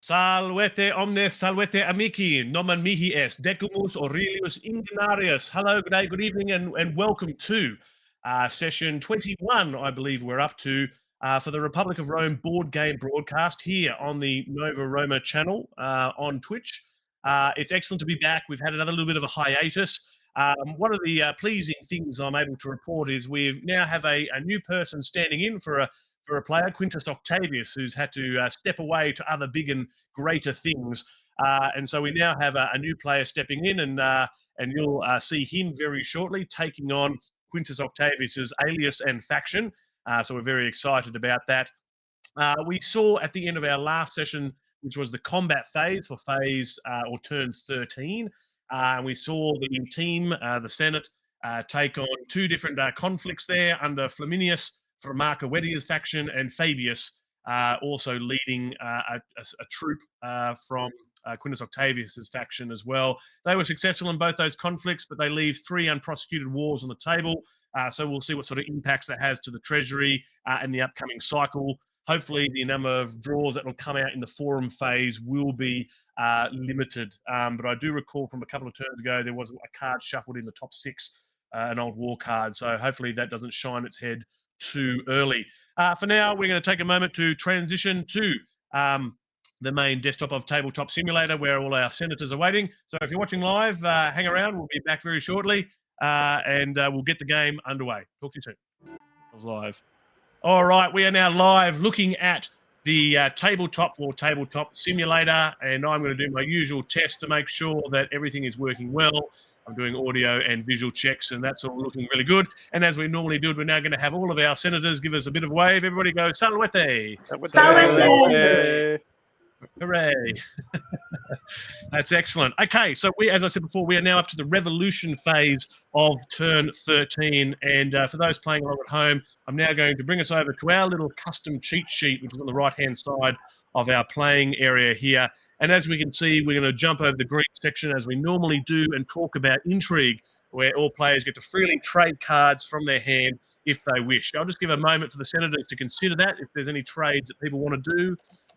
Salvete omnes, salvete amici, nomen mihi est, Decimus Aurelius Ingeniarius. Hello, good day, good evening, and welcome to session 21, I believe we're up to, for the Republic of Rome board game broadcast here on the Nova Roma channel on Twitch. It's excellent to be back. We've had another little bit of a hiatus. One of the pleasing things I'm able to report is we now have a new person standing in for a player, Quintus Octavius, who's had to step away to other big and greater things. And so we now have a new player stepping in, and you'll see him very shortly taking on Quintus Octavius's alias and faction. So we're very excited about that. We saw at the end of our last session, which was the combat phase for phase or turn 13, we saw the team, the Senate, take on two different conflicts there under Flaminius from Marco Vettia's faction, and Fabius also leading a troop from Quintus Octavius's faction as well. They were successful in both those conflicts, but they leave 3 unprosecuted wars on the table. So we'll see what sort of impacts that has to the Treasury in the upcoming cycle. Hopefully the number of draws that will come out in the forum phase will be limited. But I do recall from a couple of turns ago, there was a card shuffled in the top 6, an old war card. So hopefully that doesn't shine its head too early. For now, we're going to take a moment to transition to the main desktop of Tabletop Simulator, where all our senators are waiting. So if you're watching live, hang around. We'll be back very shortly, and we'll get the game underway. Talk to you soon. I was live. All right, we are now live looking at the tabletop for Tabletop Simulator, and I'm going to do my usual test to make sure that everything is working well. I'm doing audio and visual checks, and that's all looking really good. And as we normally do, we're now going to have all of our senators give us a bit of a wave. Everybody go, Salvete! Salvete! Hooray! That's excellent. Okay, so as I said before, we are now up to the revolution phase of turn 13. And for those playing along at home, I'm now going to bring us over to our little custom cheat sheet, which is on the right-hand side of our playing area here. And as we can see, we're going to jump over the green section as we normally do and talk about intrigue, where all players get to freely trade cards from their hand if they wish. I'll just give a moment for the senators to consider that, if there's any trades that people want to do,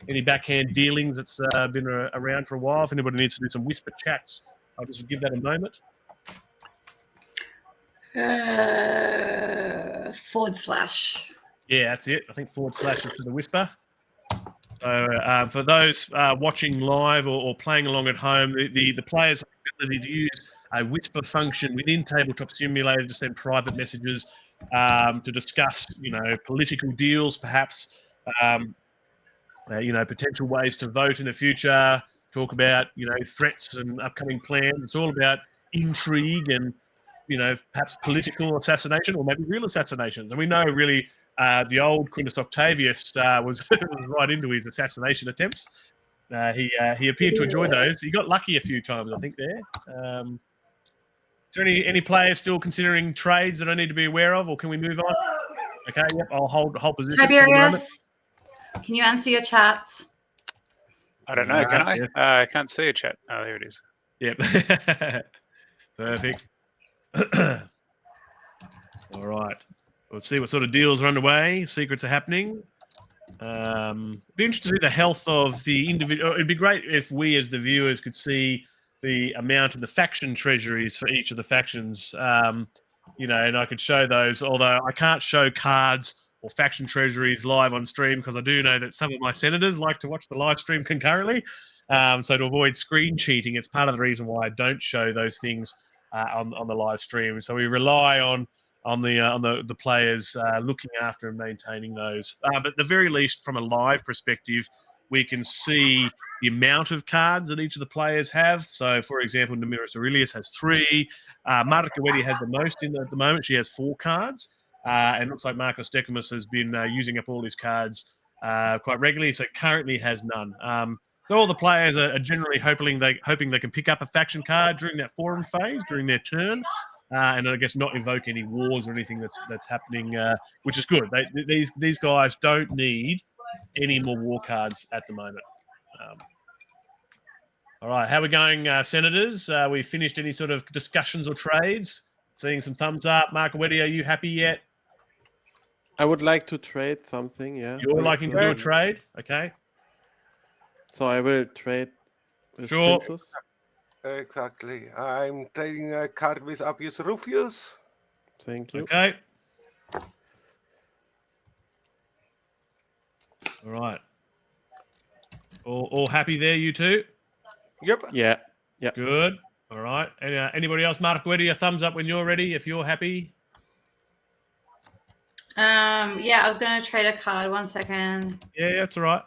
any backhand dealings that's been around for a while. If anybody needs to do some whisper chats, I'll just give that a moment. // Yeah, that's it. I think / is for the whisper. So for those watching live or playing along at home, the players have the ability to use a whisper function within Tabletop Simulator to send private messages to discuss, political deals, perhaps, potential ways to vote in the future, talk about, threats and upcoming plans. It's all about intrigue and, perhaps political assassination or maybe real assassinations. And we know really the old Quintus Octavius was right into his assassination attempts. He appeared to enjoy those. He got lucky a few times, I think, there. Is there any players still considering trades that I need to be aware of, or can we move on? Okay, yep, I'll hold position. Tiberius, can you answer your chats? I don't know, can I? Yes. I can't see a chat. Oh, there it is. Yep. Perfect. All right. We'll see what sort of deals are underway. Secrets are happening. Be interested to see the health of the individual. It'd be great if we, as the viewers, could see the amount of the faction treasuries for each of the factions. And I could show those. Although I can't show cards or faction treasuries live on stream because I do know that some of my senators like to watch the live stream concurrently. So to avoid screen cheating, it's part of the reason why I don't show those things on the live stream. So we rely on the players looking after and maintaining those. But at the very least, from a live perspective, we can see the amount of cards that each of the players have. So, for example, Numerus Aurelius has 3. Marta Vettia has the most at the moment. She has 4 cards. And it looks like Marcus Decimus has been using up all his cards quite regularly, so currently has none. So all the players are generally hoping they can pick up a faction card during that forum phase, during their turn. And I guess not evoke any wars or anything that's happening, which is good. These guys don't need any more war cards at the moment. All right, how are we going, senators? We finished any sort of discussions or trades? Seeing some thumbs up. Marco Vettia, are you happy yet? I would like to trade something, yeah. You're liking to do a trade? Okay. So I will trade with Sure. Quintus. Exactly. I'm trading a card with Appius Rufus. Thank you. Okay. All right. All happy there, you two? Yep. Yeah. Good. All right. And, anybody else? Marco, a thumbs up when you're ready, if you're happy. Yeah, I was going to trade a card. 1 second. Yeah, that's all right.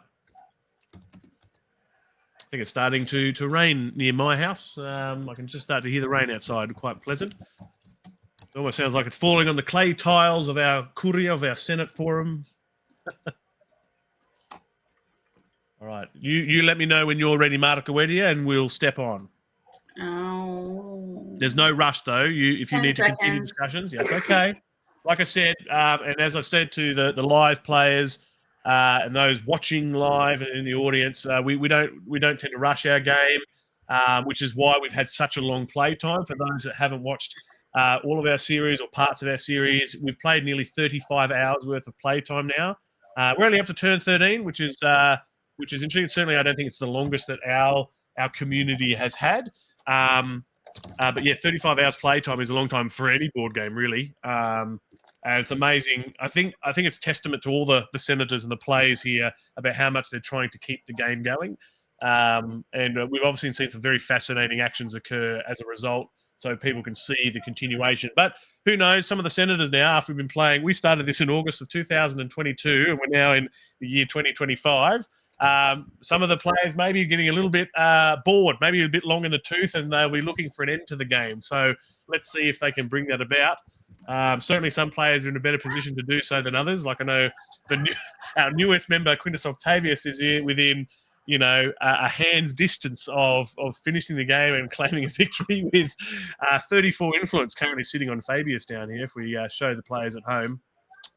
I think it's starting to rain near my house. I can just start to hear the rain outside. Quite pleasant. It almost sounds like it's falling on the clay tiles of our Curia, of our Senate forum. All right. You let me know when you're ready, Marco, and we'll step on. Oh. There's no rush, though. If you 10 need to continue seconds. discussions, yes, okay. Like I said, and as I said to the live players and those watching live and in the audience, we don't tend to rush our game, which is why we've had such a long play time. For those that haven't watched all of our series or parts of our series, we've played nearly 35 hours worth of play time now. We're only up to turn 13, which is interesting. Certainly, I don't think it's the longest that our community has had. But yeah, 35 hours playtime is a long time for any board game, really. And it's amazing. I think it's testament to all the senators and the players here about how much they're trying to keep the game going. And we've obviously seen some very fascinating actions occur as a result, so people can see the continuation. But who knows? Some of the senators now, after we've been playing, we started this in August of 2022, and we're now in the year 2025. Some of the players may be getting a little bit bored, maybe a bit long in the tooth, and they'll be looking for an end to the game. So let's see if they can bring that about. Certainly some players are in a better position to do so than others. Like I know our newest member, Quintus Octavius, is here within, a hand's distance of finishing the game and claiming a victory with 34 influence currently sitting on Fabius down here if we show the players at home.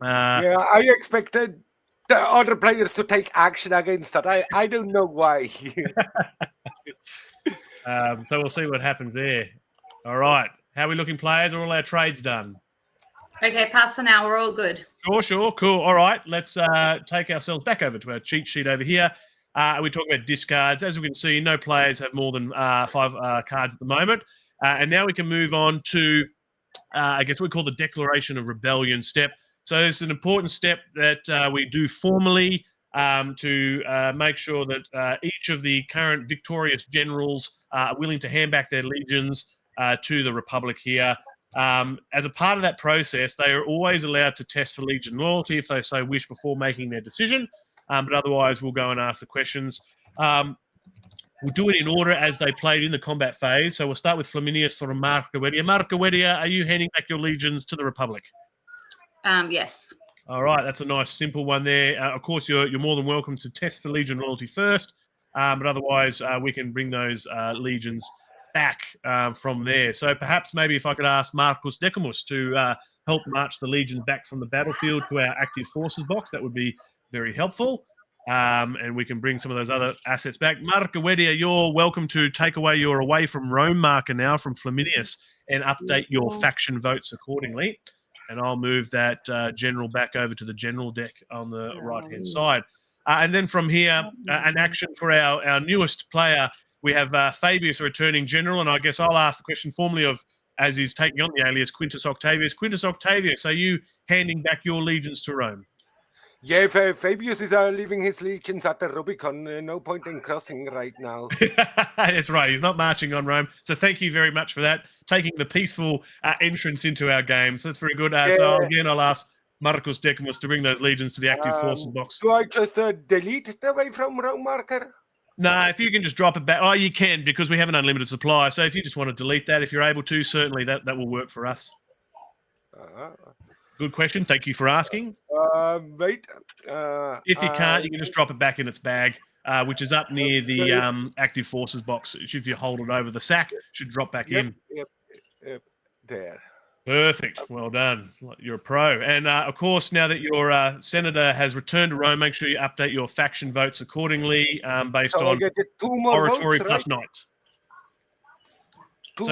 Yeah, I expected the other players to take action against that. I don't know why. So we'll see what happens there. All right. How are we looking, players? Are all our trades done? Okay, pass for now. We're all good. Sure. Cool. All right. Let's take ourselves back over to our cheat sheet over here. We're talking about discards. As we can see, no players have more than 5 cards at the moment. And now we can move on to, I guess we call the Declaration of Rebellion step. So it's an important step that we do formally to make sure that each of the current victorious generals are willing to hand back their legions to the Republic here. As a part of that process, they are always allowed to test for legion loyalty if they so wish before making their decision. But otherwise, we'll go and ask the questions. We'll do it in order as they played in the combat phase. So we'll start with Flaminius for Marco. Marco, are you handing back your legions to the Republic? Yes. All right, that's a nice, simple one there. Of course, you're more than welcome to test for legion loyalty first, but otherwise, we can bring those legions back from there. So perhaps maybe if I could ask Marcus Decumus to help march the legions back from the battlefield to our active forces box, that would be very helpful. And we can bring some of those other assets back. Marco, you're welcome to take away your away from Rome marker now from Flaminius and update your faction votes accordingly. And I'll move that general back over to the general deck on the right-hand side. And then from here, an action for our newest player. We have Fabius, returning general, and I guess I'll ask the question formally of, as he's taking on the alias, Quintus Octavius. Quintus Octavius, are you handing back your legions to Rome? Yeah, Fabius is leaving his legions at the Rubicon. No point in crossing right now. That's right. He's not marching on Rome. So thank you very much for that, taking the peaceful entrance into our game. So that's very good. So again, I'll ask Marcus Decumus to bring those legions to the active forces box. Do I just delete the away from Rome marker? No, if you can just drop it back. Oh, you can, because we have an unlimited supply. So if you just want to delete that, if you're able to, certainly that will work for us. Good question. Thank you for asking. Wait. If you can't, you can just drop it back in its bag, which is up near the active forces box. If you hold it over the sack, it should drop back in. Yep. There. Perfect. Well done. You're a pro. And, of course, now that your senator has returned to Rome, make sure you update your faction votes accordingly based on oratory votes, plus right? knights. Two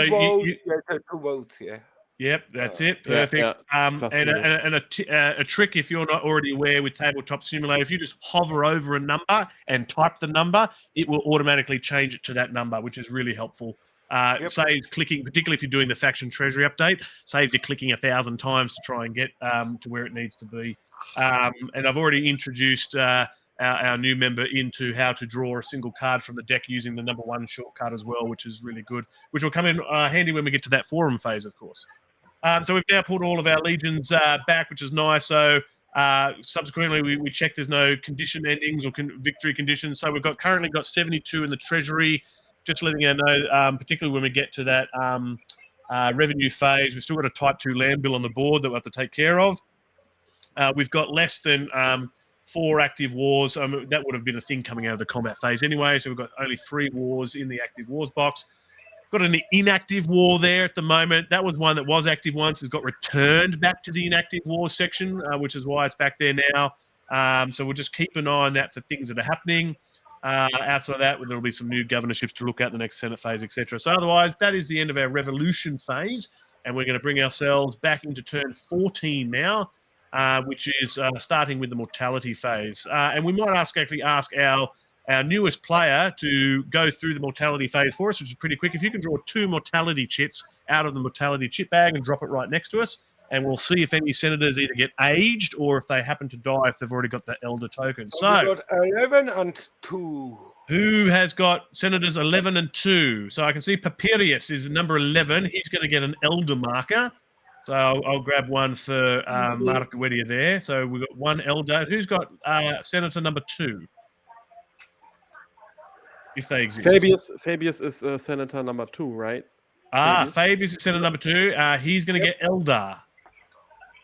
votes, yeah. Yep, that's it. Yeah, Perfect. plus And a trick, if you're not already aware with Tabletop Simulator, if you just hover over a number and type the number, it will automatically change it to that number, which is really helpful. Saves clicking, particularly if you're doing the faction treasury update, saves you clicking 1,000 times to try and get to where it needs to be. And I've already introduced our new member into how to draw a single card from the deck using the number 1 shortcut as well, which is really good, which will come in handy when we get to that forum phase, of course. So we've now pulled all of our legions back, which is nice. So subsequently, we check there's no condition endings or victory conditions. So we've currently got 72 in the treasury. Just letting you know, particularly when we get to that revenue phase, we've still got a Type 2 land bill on the board that we have to take care of. We've got less than 4 active wars. That would have been a thing coming out of the combat phase anyway. So we've got only 3 wars in the active wars box. Got an inactive war there at the moment. That was one that was active once. It's got returned back to the inactive wars section, which is why it's back there now. So we'll just keep an eye on that for things that are happening. Outside of that, there'll be some new governorships to look at in the next Senate phase, etc. So otherwise, that is the end of our revolution phase, and we're going to bring ourselves back into turn 14 now, which is starting with the mortality phase. And we might ask our newest player to go through the mortality phase for us, which is pretty quick. If you can draw 2 mortality chits out of the mortality chit bag and drop it right next to us, and we'll see if any senators either get aged or if they happen to die if they've already got the elder token. So we've got 11 and 2. Who has got senators 11 and 2? So I can see Papirius is number 11. He's going to get an elder marker. So I'll grab one for Marco Wedia there. So we've got 1 elder. Who's got senator number 2? If they exist. Fabius is senator number 2, right? Fabius is senator number 2. He's going to get elder.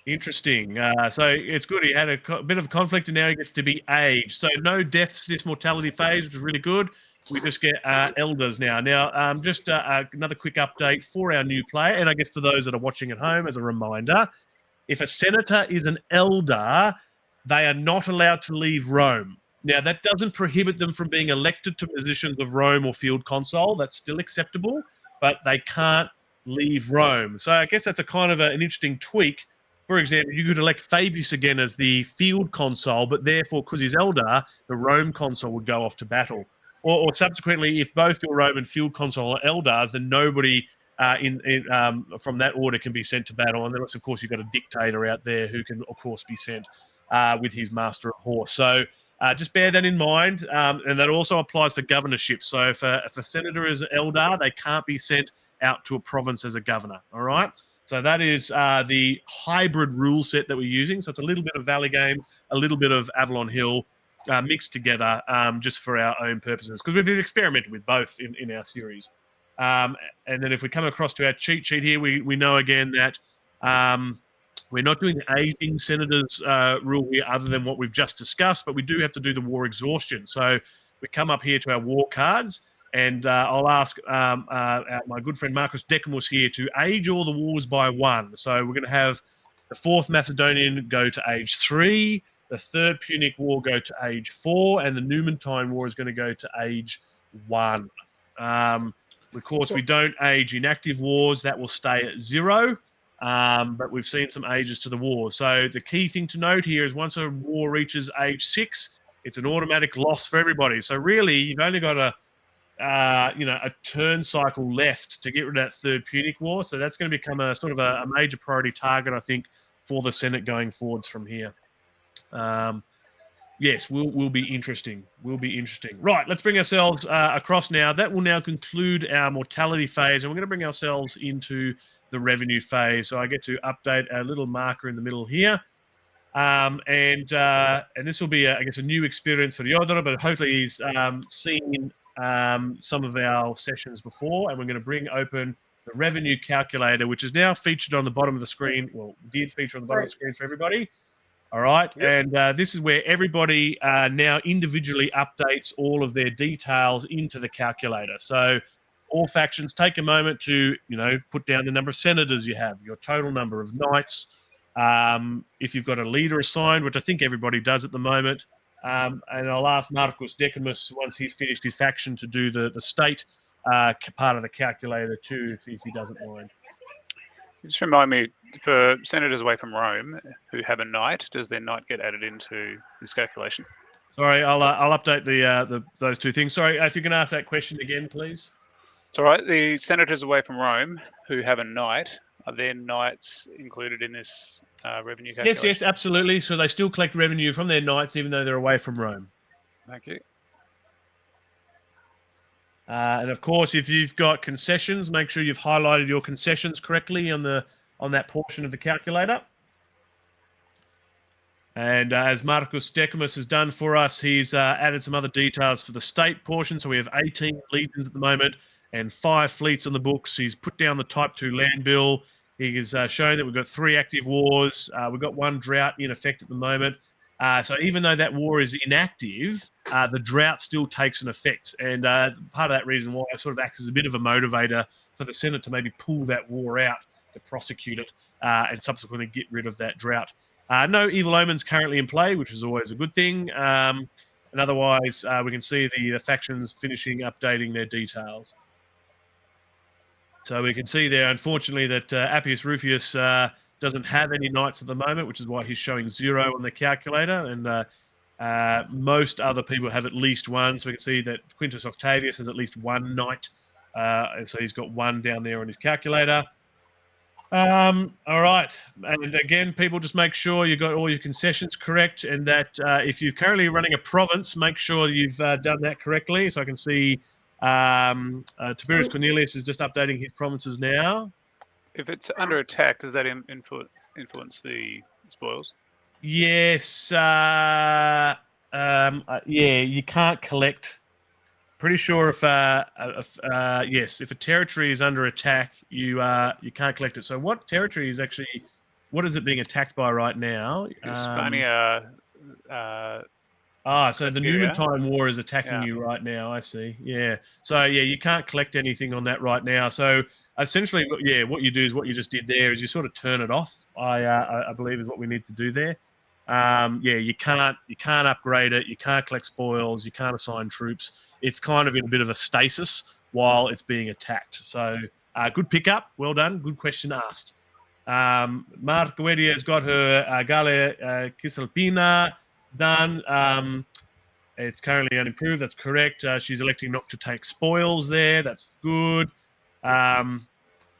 Interesting. So it's good. He had a bit of conflict, and now he gets to be aged. So no deaths this mortality phase, which is really good. We just get elders now. Now, just another quick update for our new player, and I guess for those that are watching at home as a reminder, if a senator is an elder, they are not allowed to leave Rome. Now, that doesn't prohibit them from being elected to positions of Rome or field consul. That's still acceptable, but they can't leave Rome. So I guess that's a kind of an interesting tweak. For example, you could elect Fabius again as the field consul, but therefore, because he's elder, the Rome consul would go off to battle. Or subsequently, if both your Roman field consul are elders, then nobody from that order can be sent to battle. And then, of course, you've got a dictator out there who can, of course, be sent with his master of horse. So just bear that in mind. And that also applies for governorships. So if a senator is an elder, they can't be sent out to a province as a governor. All right? So that is the hybrid rule set that we're using. So it's a little bit of Valley Game, a little bit of Avalon Hill, mixed together just for our own purposes, because we've experimented with both in our series. And then if we come across to our cheat sheet here, we know again that we're not doing the aging senators rule here other than what we've just discussed, but we do have to do the war exhaustion. So we come up here to our war cards, and I'll ask my good friend Marcus Decimus here to age all the wars by 1. So we're going to have the 4th Macedonian go to age 3, the 3rd Punic War go to age 4, and the Numantine War is going to go to age 1. Of course, we don't age inactive wars. That will stay at 0, but we've seen some ages to the war. So the key thing to note here is once a war reaches age 6, it's an automatic loss for everybody. So really, you've only got a turn cycle left to get rid of that 3rd Punic War. So that's going to become a sort of a major priority target, I think, for the Senate going forwards from here. Yes, will be interesting. Will be interesting. Right, let's bring ourselves across now. That will now conclude our mortality phase, and we're going to bring ourselves into the revenue phase. So I get to update a little marker in the middle here. And this will be, I guess, a new experience for Yodor, but hopefully he's seen some of our sessions before, and we're going to bring open the revenue calculator, which is now featured on the bottom of the screen. Well, did feature on the bottom of the screen for everybody. All right. Yep. And this is where everybody now individually updates all of their details into the calculator. So all factions take a moment to, put down the number of senators you have, your total number of knights. If you've got a leader assigned, which I think everybody does at the moment. And I'll ask Marcus Decimus, once he's finished his faction, to do the state part of the calculator too, if he doesn't mind. Just remind me, for senators away from Rome who have a knight, does their knight get added into this calculation? Sorry, I'll update those two things. Sorry, if you can ask that question again, please. It's all right. The senators away from Rome who have a knight, are their knights included in this revenue calculation? Yes, absolutely. So they still collect revenue from their knights, even though they're away from Rome. Thank you. And of course, if you've got concessions, make sure you've highlighted your concessions correctly on that portion of the calculator. And as Marcus Decimus has done for us, he's added some other details for the state portion. So we have 18 legions at the moment and 5 fleets on the books. He's put down the Type 2 land bill. He has shown that we've got 3 active wars. We've got 1 drought in effect at the moment. So even though that war is inactive, the drought still takes an effect. And part of that reason why it sort of acts as a bit of a motivator for the Senate to maybe pull that war out, to prosecute it, and subsequently get rid of that drought. No evil omens currently in play, which is always a good thing. And otherwise, we can see the factions finishing updating their details. So we can see there, unfortunately, that Appius Rufius doesn't have any knights at the moment, which is why he's showing 0 on the calculator. And most other people have at least 1. So we can see that Quintus Octavius has at least 1 knight. And so he's got 1 down there on his calculator. All right. And again, people, just make sure you've got all your concessions correct, and that if you're currently running a province, make sure you've done that correctly. So I can see Tiberius Cornelius is just updating his provinces now. If it's under attack, does that influence the spoils? Yes. Yeah, you can't collect. Pretty sure if if a territory is under attack, you can't collect it. So what territory is actually, what is it being attacked by right now? Hispania. So the Numantine War is attacking you right now. I see. Yeah. So you can't collect anything on that right now. So essentially, what you do is what you just did there is you sort of turn it off. I believe is what we need to do there. You can't upgrade it. You can't collect spoils. You can't assign troops. It's kind of in a bit of a stasis while it's being attacked. So good pickup. Well done. Good question asked. Marguerite has got her Gale Cisalpina done. It's currently unimproved. That's correct. She's electing not to take spoils there. That's good. And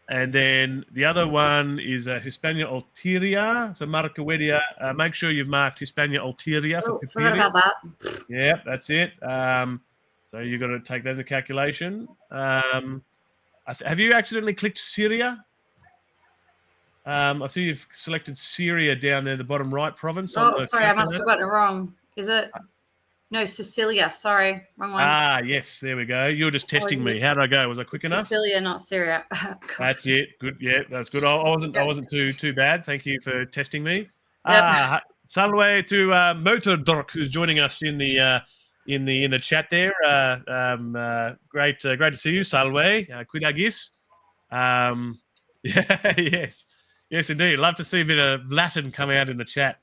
then the other one is Hispania Ulteria. So Marguerite, make sure you've marked Hispania Ulteria. Forgot about that. Yeah, that's it. So you've got to take that into calculation. Have you accidentally clicked Syria? I see you've selected Syria down there, the bottom right province. Oh, sorry, I must have gotten it wrong. Is it? No, Sicilia. Sorry, wrong one. Yes, there we go. You were just testing me. How did I go? Was I quick enough? Sicilia, not Syria. That's it. Good. Yeah, that's good. I wasn't too bad. Thank you for testing me. Yep. Salve to Motordork, who's joining us in the chat there. Great to see you, Salve. Quidagis. Yes, indeed. Love to see a bit of Latin come out in the chat.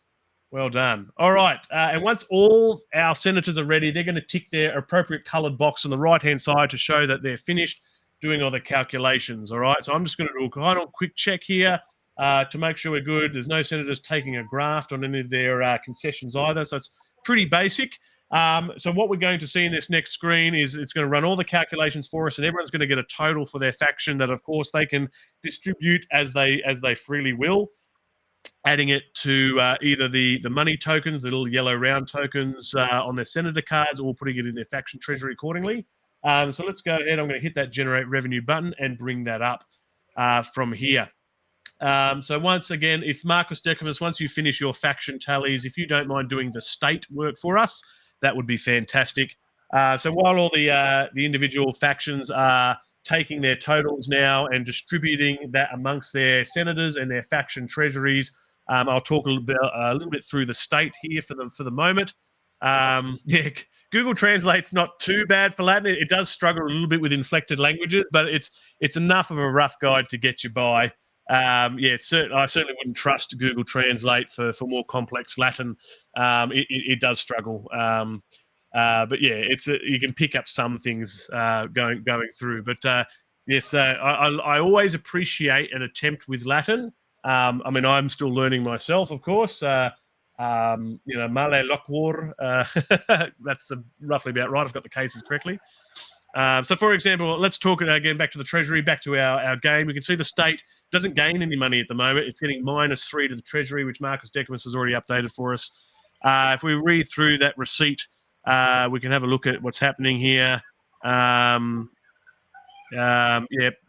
Well done. All right. And once all our senators are ready, they're going to tick their appropriate coloured box on the right-hand side to show that they're finished doing all the calculations. All right. So I'm just going to do a kind of quick check here to make sure we're good. There's no senators taking a graft on any of their concessions either. So it's pretty basic. So what we're going to see in this next screen is it's going to run all the calculations for us, and everyone's going to get a total for their faction that, of course, they can distribute as they freely will, adding it to either the money tokens, the little yellow round tokens on their senator cards, or putting it in their faction treasury accordingly. So let's go ahead. I'm going to hit that generate revenue button and bring that up from here. So once again, if Marcus Decimus, once you finish your faction tallies, if you don't mind doing the state work for us, that would be fantastic. So while all the individual factions are taking their totals now and distributing that amongst their senators and their faction treasuries, I'll talk a little bit through the state here for the moment. Google Translate's not too bad for Latin. It does struggle a little bit with inflected languages, but it's enough of a rough guide to get you by. I certainly wouldn't trust Google Translate for more complex Latin. It does struggle. But yeah, you can pick up some things going through. But Yes, I always appreciate an attempt with Latin. I mean, I'm still learning myself, of course. Male loquor. That's roughly about right. I've got the cases correctly. So, for example, let's talk again back to the Treasury, back to our game. We can see the state doesn't gain any money at the moment. It's getting -3 to the Treasury, which Marcus Decimus has already updated for us. If we read through that receipt, we can have a look at what's happening here.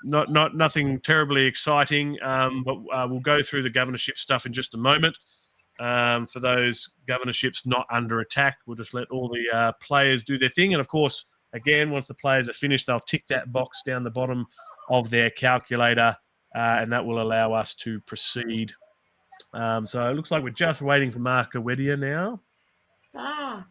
Nothing terribly exciting, but we'll go through the governorship stuff in just a moment. For those governorships not under attack, we'll just let all the players do their thing. And of course, again, once the players are finished, they'll tick that box down the bottom of their calculator, and that will allow us to proceed. So it looks like we're just waiting for Marco Wedia now. I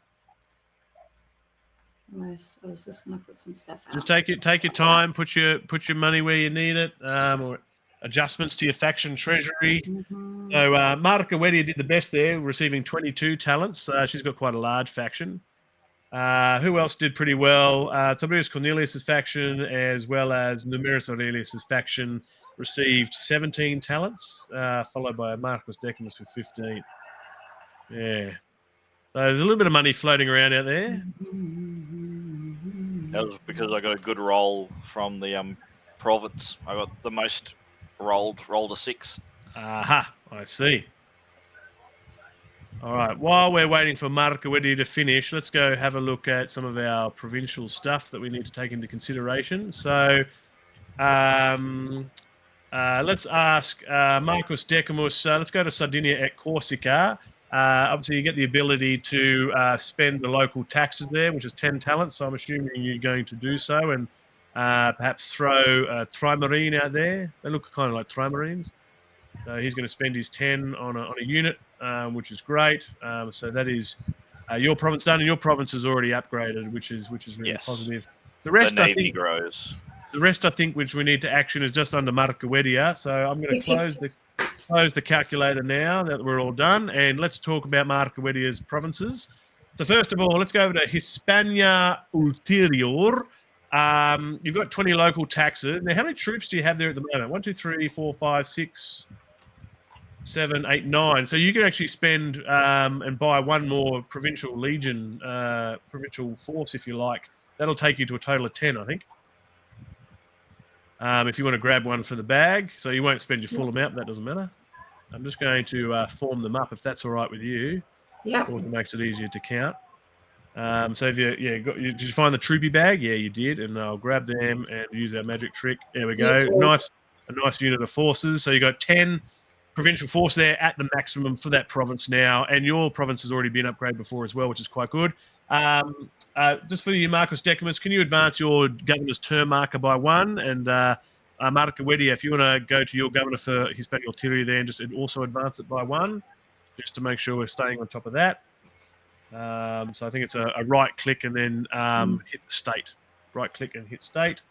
was just going to put some stuff out. Just take your time, put your money where you need it, or adjustments to your faction treasury. Mm-hmm. So Marco Wedia did the best there, receiving 22 talents. She's got quite a large faction. Who else did pretty well? Tiberius Cornelius' faction, as well as Numerus Aurelius' faction, received 17 talents, followed by Marcus Decimus with 15. Yeah. So there's a little bit of money floating around out there. That was because I got a good roll from the province. I got the most rolled a 6. Aha, I see. All right, while we're waiting for Marco Wedia to finish, let's go have a look at some of our provincial stuff that we need to take into consideration. So let's ask Marcus Decimus, let's go to Sardinia at Corsica. Obviously, you get the ability to spend the local taxes there, which is 10 talents. So I'm assuming you're going to do so, and perhaps throw a trimarine out there. They look kind of like trimarines. So he's going to spend his 10 on a unit, which is great. So that is your province done, and your province is already upgraded, which is really positive. The rest, the Navy grows. The rest, I think, which we need to action is just under Marco Wedia. So I'm going to close the calculator now that we're all done, and let's talk about Marco Wedia's provinces. So first of all, let's go over to Hispania Ulterior. You've got 20 local taxes. Now, how many troops do you have there at the moment? 1, 2, 3, 4, 5, 6, 7, 8, 9. So you can actually spend and buy one more provincial legion, provincial force, if you like. That'll take you to a total of 10, I think. If you want to grab one for the bag. So you won't spend your full amount, but that doesn't matter. I'm just going to form them up if that's all right with you. Yeah. Of course, it makes it easier to count. So if did you find the troopy bag? Yeah, you did. And I'll grab them and use our magic trick. There we go. A nice unit of forces. So you got 10 provincial force there at the maximum for that province now. And your province has already been upgraded before as well, which is quite good. Just for you, Marcus Decimus, can you advance your governor's term marker by 1? And Marco Wedia, if you want to go to your governor for Hispania Ulterior there and just also advance it by 1, just to make sure we're staying on top of that. So I think it's a right click and then hit the state. Right click and hit state.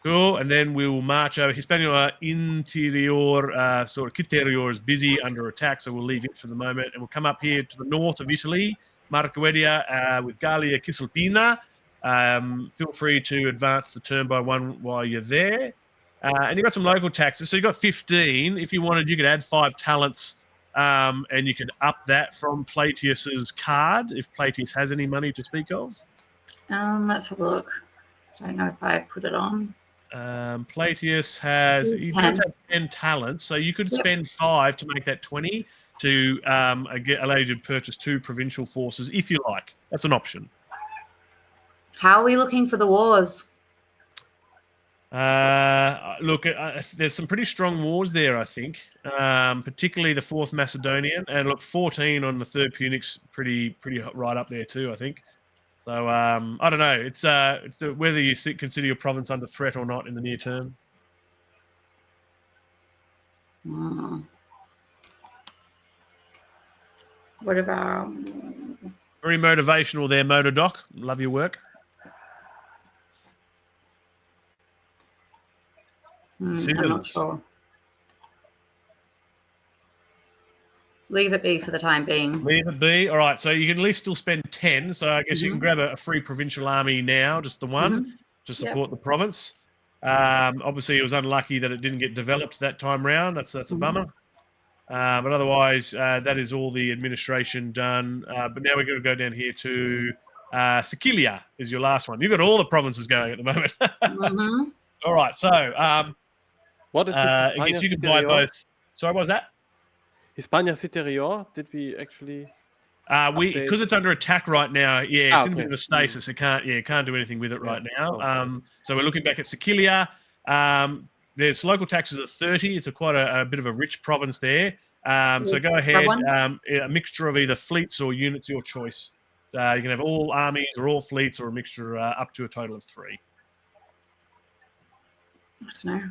Cool. And then we will march over. Hispania Interior, sort of Citerior is busy under attack, so we'll leave it for the moment. And we'll come up here to the north of Italy. Marco Wedia with Gallia Cisalpina. Feel free to advance the turn by 1 while you're there. And you've got some local taxes. So you've got 15. If you wanted, you could add 5 talents and you could up that from Plautius's card, if Plautius has any money to speak of. Let's have a look. I don't know if I put it on. Plautius has 10 talents, so you could spend 5 to make that 20 to allow you to purchase 2 provincial forces if you like. That's an option. How are we looking for the wars? Look, there's some pretty strong wars there, I think, particularly the 4th Macedonian, and look, 14 on the 3rd Punic's pretty right up there too, I think. So I don't know. It's whether you consider your province under threat or not in the near term. What about? Very motivational there, Motor Doc. Love your work. I'm not sure. Leave it be for the time being. Leave it be. All right. So you can at least still spend 10. So I guess you can grab a free provincial army now, just the one, to support the province. Obviously, it was unlucky that it didn't get developed that time round. That's a bummer. But otherwise, that is all the administration done. But now we're going to go down here to Sicilia is your last one. You've got all the provinces going at the moment. All right, so what is this? it gets you to buy both. Sorry, what was that? Hispania Citerior? Did we actually? Because it's under attack right now. Yeah, it's in a bit of a stasis. It can't do anything with it right now. So we're looking back at Sicilia. There's local taxes of 30. It's quite a bit of a rich province there. So go ahead. A mixture of either fleets or units, your choice. You can have all armies or all fleets or a mixture up to a total of 3. I don't know.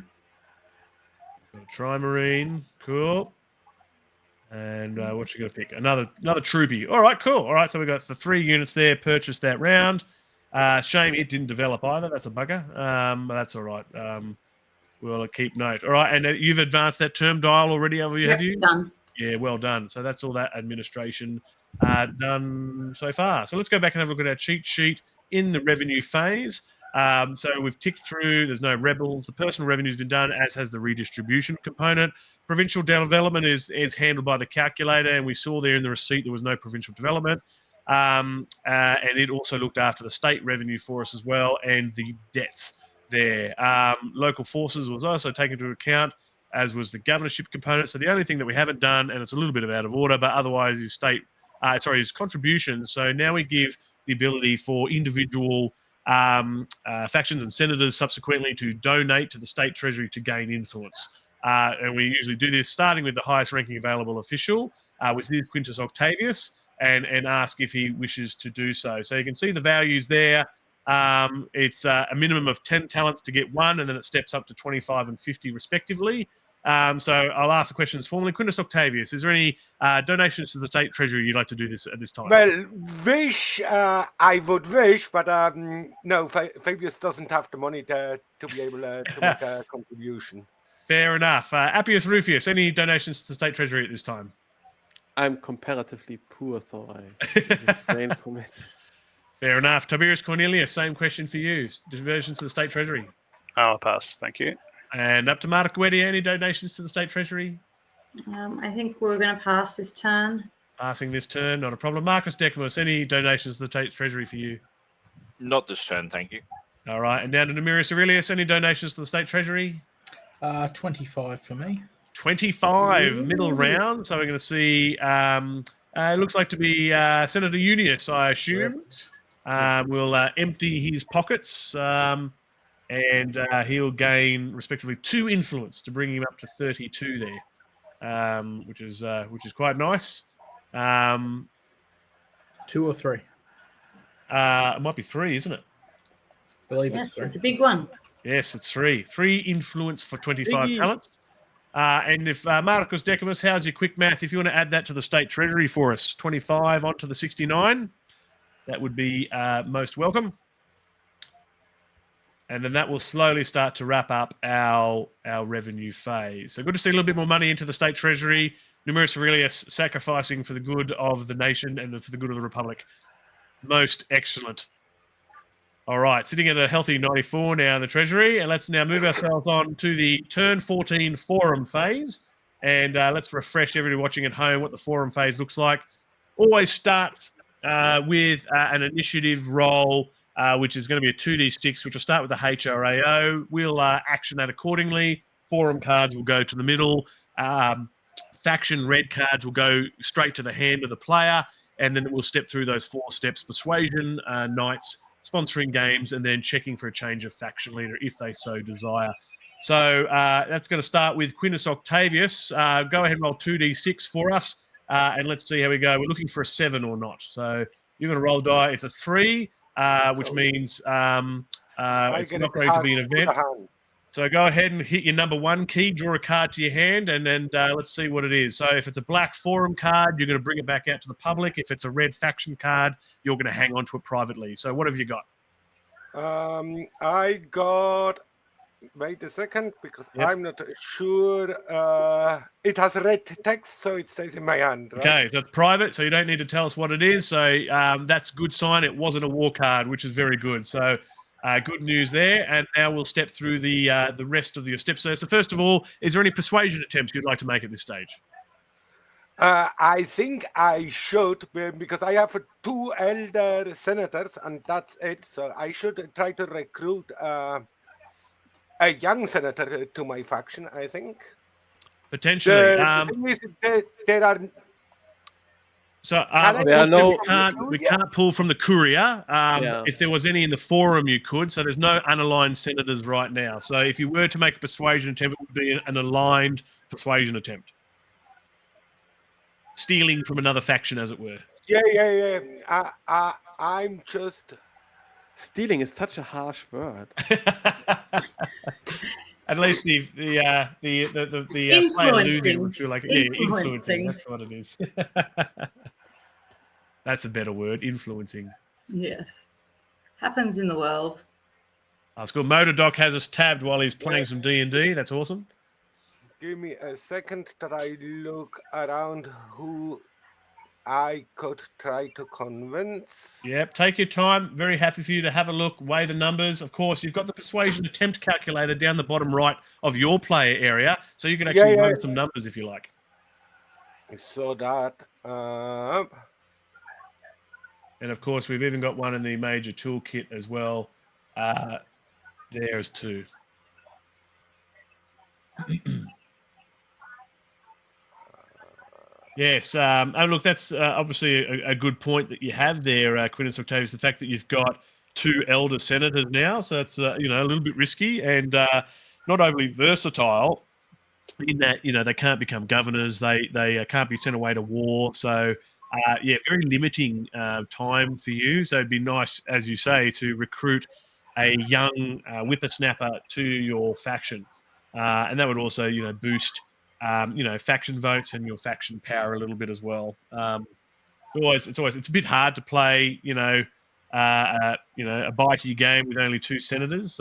Trimarine, cool. And what you going to pick? Another troopy. All right, cool. All right, so we've got the 3 units there. Purchased that round. Shame it didn't develop either. That's a bugger. But that's all right. We'll keep note. All right, and you've advanced that term dial already, have you? Done. Yeah, well done. So that's all that administration done so far. So let's go back and have a look at our cheat sheet in the revenue phase. So we've ticked through. There's no rebels. The personal revenue has been done, as has the redistribution component. Provincial development is handled by the calculator, and we saw there in the receipt there was no provincial development. And it also looked after the state revenue for us as well, and the debts there. Local forces was also taken into account, as was the governorship component. So the only thing that we haven't done, and it's a little bit out of order, but otherwise is is contributions. So now we give the ability for individual factions and senators subsequently to donate to the state treasury to gain influence. And we usually do this starting with the highest ranking available official, which is Quintus Octavius, and ask if he wishes to do so. So you can see the values there. It's a minimum of 10 talents to get 1, and then it steps up to 25 and 50 respectively. So I'll ask the questions formally. Quintus Octavius, is there any donations to the state treasury you'd like to do this at this time? Well, I would wish, but no, Fabius doesn't have the money to be able to make a contribution. Fair enough. Appius Rufius, any donations to the state treasury at this time? I'm comparatively poor, so I refrain from it. Fair enough. Tiberius Cornelius, same question for you. Donations to the state treasury? I'll pass. Thank you. And up to Marta Guetti, any donations to the state treasury? I think we're going to pass this turn. Passing this turn, not a problem. Marcus Decimus, any donations to the state treasury for you? Not this turn, thank you. All right. And down to Numerius Aurelius, any donations to the state treasury? 25 for me. 25, middle round. So we're going to see, it looks like to be Senator Unius, I assume. Will empty his pockets and he'll gain, respectively, 2 influence to bring him up to 32 there, which is quite nice. 2 or 3? It might be 3, isn't it? I believe yes, it's a big one. Yes, it's 3. 3 influence for 25 talents. And if Marcus Decimus, how's your quick math? If you want to add that to the state treasury for us, 25 onto the 69, that would be most welcome. And then that will slowly start to wrap up our revenue phase. So good to see a little bit more money into the state treasury. Numerus Aurelius sacrificing for the good of the nation and for the good of the republic. Most excellent. All right, sitting at a healthy 94 now in the treasury. And let's now move ourselves on to the turn 14 forum phase. And let's refresh everybody watching at home what the forum phase looks like. Always starts with an initiative roll, which is going to be a 2d6, which will start with the HRAO. We'll action that accordingly. Forum cards will go to the middle. Faction red cards will go straight to the hand of the player. And then we'll step through those 4 steps: persuasion, knights, sponsoring games, and then checking for a change of faction leader if they so desire. So that's going to start with Quintus Octavius. Go ahead and roll 2d6 for us, and let's see how we go. We're looking for a 7 or not. So you're going to roll die. It's a 3, which means it's not going to be an event. So go ahead and hit your number 1 key, draw a card to your hand, and then let's see what it is. So if it's a black forum card, you're going to bring it back out to the public. If it's a red faction card, you're going to hang on to it privately. So what have you got? I got, wait a second, because I'm not sure. It has red text, so it stays in my hand. Right? Okay, so it's private, so you don't need to tell us what it is. So that's a good sign. It wasn't a war card, which is very good. So Good news there. And now we'll step through the rest of your steps. So first of all, is there any persuasion attempts you'd like to make at this stage? I think I should, because I have 2 elder senators, and that's it. So I should try to recruit a young senator to my faction, I think. Potentially. The thing is, there are... So we can't pull from the courier. If there was any in the forum, you could. So there's no unaligned senators right now. So if you were to make a persuasion attempt, it would be an aligned persuasion attempt. Stealing from another faction, as it were. Yeah. I'm just... Stealing is such a harsh word. At least the influencing. would feel like influencing. That's what it is. That's a better word, influencing. Yes. Happens in the world. That's good. Motordoc has us tabbed while he's playing some D&D. That's awesome. Give me a second that I look around who I could try to convince. Yep, take your time. Very happy for you to have a look, weigh the numbers. Of course, you've got the persuasion attempt calculator down the bottom right of your player area, so you can actually run some numbers if you like. So that... And of course, we've even got one in the major toolkit as well. There's 2. Yes, and look, that's obviously a good point that you have there, Quintus Octavius. The fact that you've got 2 elder senators now, so it's a little bit risky and not overly versatile. In that they can't become governors, they can't be sent away to war. So very limiting time for you. So it'd be nice, as you say, to recruit a young whippersnapper to your faction, and that would also boost. Faction votes and your faction power a little bit as well. It's a bit hard to play, a bitey game with only 2 senators.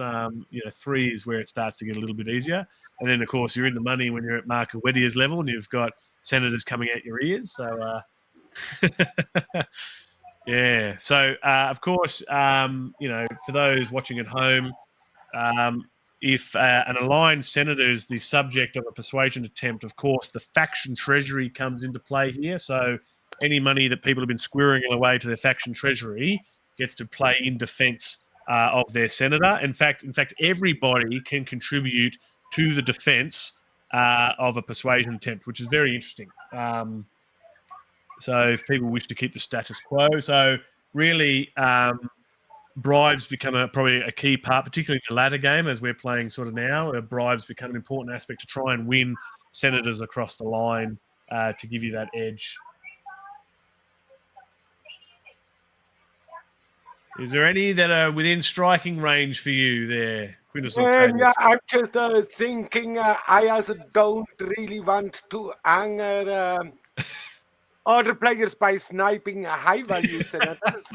3 is where it starts to get a little bit easier. And then, of course, you're in the money when you're at Mark Wedier's level and you've got senators coming out your ears. So, yeah. So, of course, for those watching at home, if an aligned senator is the subject of a persuasion attempt, of course, the faction treasury comes into play here. So any money that people have been squirreling away to their faction treasury gets to play in defense of their senator. In fact, everybody can contribute to the defense of a persuasion attempt, which is very interesting. So if people wish to keep the status quo, so really bribes become probably a key part, particularly in the latter game as we're playing sort of now. Bribes become an important aspect to try and win senators across the line to give you that edge. Is there any that are within striking range for you there, Quintus? I'm just thinking I also don't really want to anger other players by sniping high-value senators.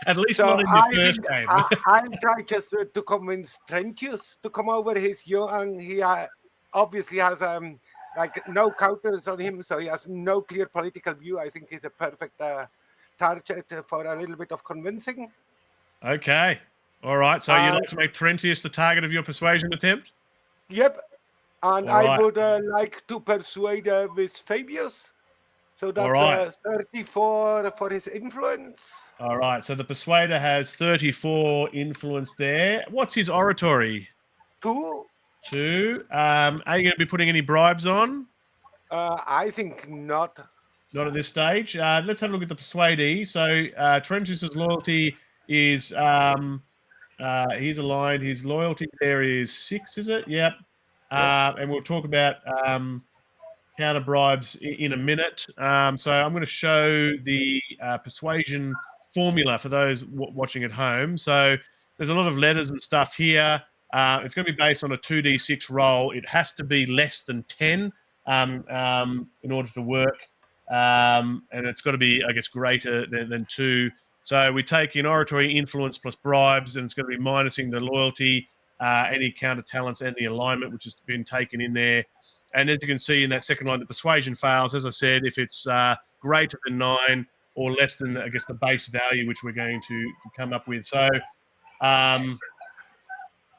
At least not in the first game. I'll try just to convince Trentius to come over. He's young. He obviously has no counters on him, so he has no clear political view. I think he's a perfect target for a little bit of convincing. Okay. All right. So you'd like to make Trentius the target of your persuasion attempt? Yep. And I would like to persuade with Fabius. So that's 34 for his influence. All right. So the persuader has 34 influence there. What's his oratory? 2. 2. Are you going to be putting any bribes on? I think not. Not at this stage. Let's have a look at the persuadee. So Trentius's loyalty is he's aligned. His loyalty there is 6, is it? Yep. And we'll talk about counter bribes in a minute. So I'm going to show the persuasion formula for those watching at home. So there's a lot of letters and stuff here. It's going to be based on a 2d6 roll. It has to be less than 10 in order to work. And it's got to be, I guess, greater than 2. So we take in oratory, influence plus bribes, and it's going to be minusing the loyalty, any counter talents, and the alignment, which has been taken in there. And as you can see in that second line, the persuasion fails. As I said, if it's greater than 9 or less than, I guess, the base value, which we're going to come up with. So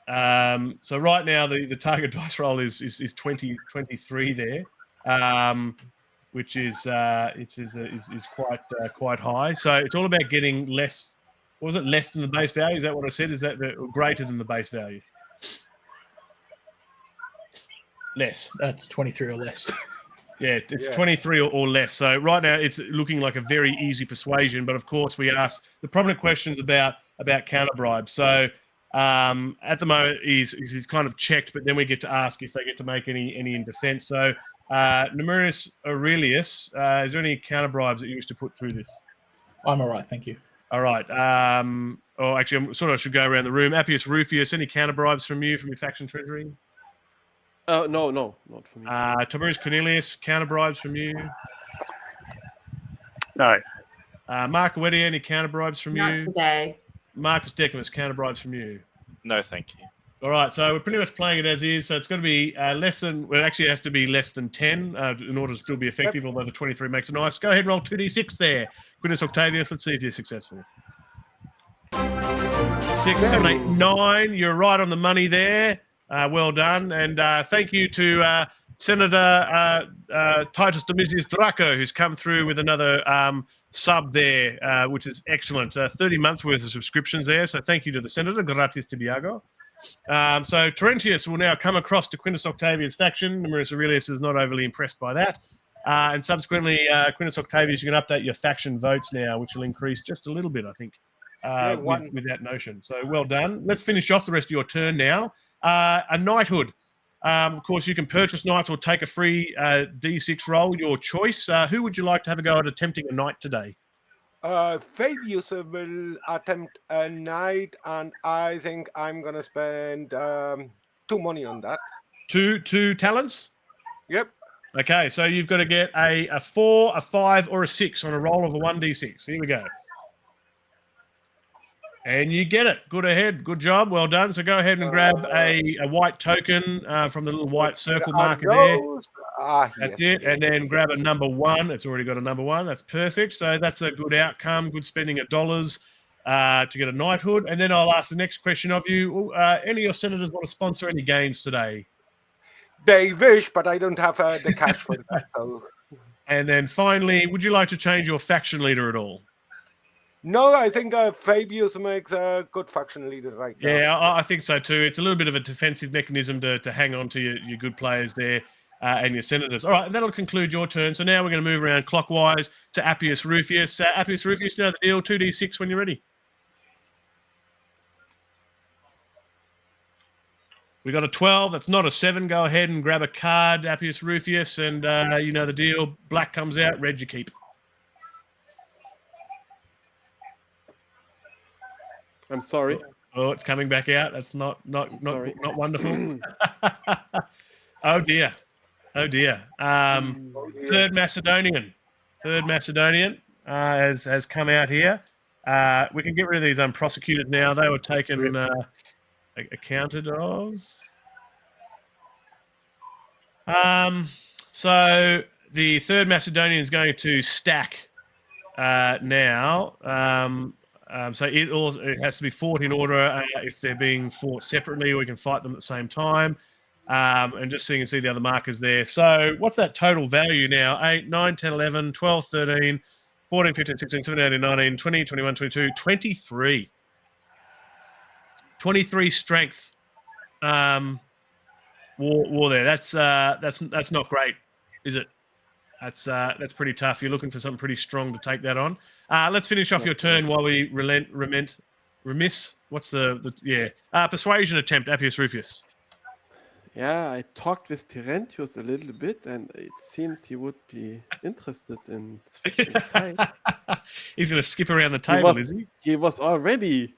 So right now the target dice roll is 23 there, which is quite high. So it's all about getting less. What was it, less than the base value? Is that what I said? Is that greater than the base value? Less. That's 23 or less. Yeah, it's 23 or less. So right now it's looking like a very easy persuasion. But of course we ask the prominent questions about counter bribes. So at the moment he's kind of checked, but then we get to ask if they get to make any in defense. So Numerus Aurelius, is there any counter bribes that you wish to put through this? I'm all right, thank you. All right. Or actually, I should go around the room. Appius Rufius, any counter bribes from you, from your faction treasury? No, not for me. Tiberius Cornelius, counter bribes from you? No. Mark Weddy, any counter bribes from Not you? today. Marcus Decimus, counter bribes from you? No, thank you. All right, so we're pretty much playing it as is. So it's going to be less than. Well, it actually has to be less than 10 in order to still be effective. Although the 23 makes it nice. Go ahead and roll 2d6 there, Quintus Octavius. Let's see if you're successful. 6, 7, 8, 9. You're right on the money there. Well done, and thank you to Senator Titus Domitius Draco, who's come through with another sub there, which is excellent. 30 months worth of subscriptions there. So thank you to the Senator. Gratis Tibiago. So Terentius will now come across to Quintus Octavius' faction. Numerus Aurelius is not overly impressed by that. And subsequently, Quintus Octavius, you can update your faction votes now, which will increase just a little bit, I think, with that notion. So well done. Let's finish off the rest of your turn now. A knighthood. Of course, you can purchase knights or take a free D6 roll, your choice. Who would you like to have a go at attempting a knight today? Fabius will attempt a knight, and I think I'm going to spend 2 money on that. Two talents? Yep. Okay, so you've got to get a 4, a 5, or a 6 on a roll of a 1d6. Here we go. And you get it. Good ahead. Good job. Well done. So go ahead and grab a white token from the little white circle marker there. That's it. And then grab a number 1. It's already got a number 1. That's perfect. So that's a good outcome. Good spending of dollars to get a knighthood. And then I'll ask the next question of you. Any of your senators want to sponsor any games today? They wish, but I don't have the cash for that. So. And then finally, would you like to change your faction leader at all? No, I think Fabius makes a good faction leader right now. Yeah, I think so too. It's a little bit of a defensive mechanism to hang on to your good players there and your senators. All right, that'll conclude your turn. So now we're going to move around clockwise to Appius Rufius. Appius Rufius, you know the deal. 2d6 when you're ready. We got a 12. That's not a 7. Go ahead and grab a card, Appius Rufius, and you know the deal. Black comes out, red you keep. I'm sorry. Oh, it's coming back out. That's not wonderful. Oh dear. Third Macedonian has come out here. We can get rid of these unprosecuted now. They were taken accounted of. So the third Macedonian is going to stack now. So it has to be fought in order. If they're being fought separately, we can fight them at the same time. And just so you can see the other markers there. So what's that total value now? 8, 9, 10, 11, 12, 13, 14, 15, 16, 17, 18, 19, 20, 21, 22, 23. 23 strength war there. That's not great, is it? That's pretty tough. You're looking for something pretty strong to take that on. Let's finish off your turn while we remiss. What's persuasion attempt, Appius Rufius. Yeah, I talked with Terentius a little bit, and it seemed he would be interested in switching sides. He's going to skip around the table, is he? He was already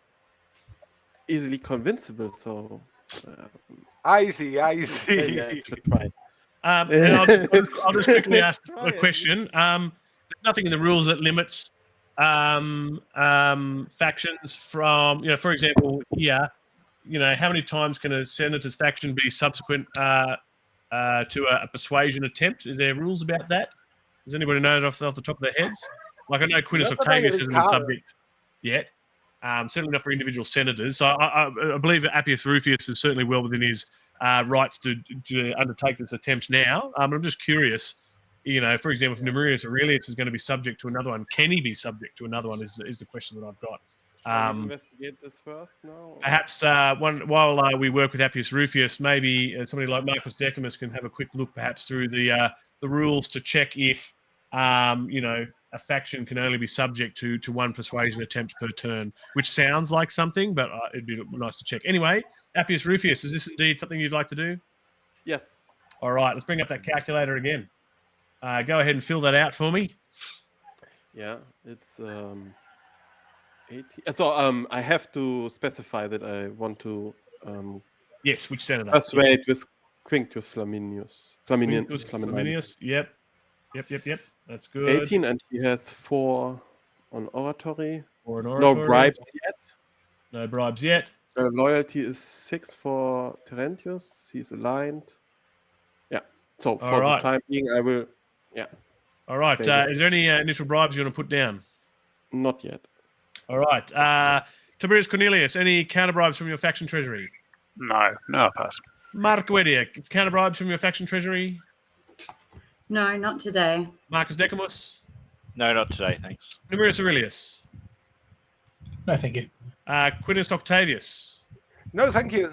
easily convincible, so... I see. Yeah, I should try. And I'll just quickly ask a question. There's nothing in the rules that limits factions from, for example, here, how many times can a senator's faction be subsequent to a persuasion attempt? Is there rules about that? Does anybody know it off the top of their heads? Like I know Quintus Octavius isn't a subject yet. certainly not for individual senators. So I believe that Appius Rufius is certainly well within his rights to undertake this attempt now. I'm just curious, for example, if Numerius Aurelius is going to be subject to another one, can he be subject to another one is the question that I've got. Shall we investigate this first now? Perhaps while we work with Appius Rufius, maybe somebody like Marcus Decimus can have a quick look perhaps through the rules to check if, a faction can only be subject to one persuasion attempt per turn, which sounds like something, but it'd be nice to check. Anyway, Appius Rufius, is this indeed something you'd like to do? Yes. All right, let's bring up that calculator again. Go ahead and fill that out for me. Yeah, it's 80. So I have to specify that I want to Yes, which senator? persuade with Quinctius Flaminius. Flaminius. Yep. That's good. 18, and he has 4 on oratory. Or an No oratory. bribes yet. No bribes yet. Loyalty is 6 for Terentius. He's aligned. Yeah. So for right. the time being, I will. Yeah. All right. Stay there. Is there any initial bribes you want to put down? Not yet. All right. Tiberius Cornelius, any counter bribes from your faction treasury? No, I pass. Mark Wedia, counter bribes from your faction treasury? No, not today. Marcus Decimus? No, not today, thanks. Numerius Aurelius? No, thank you. Quintus Octavius? No, thank you.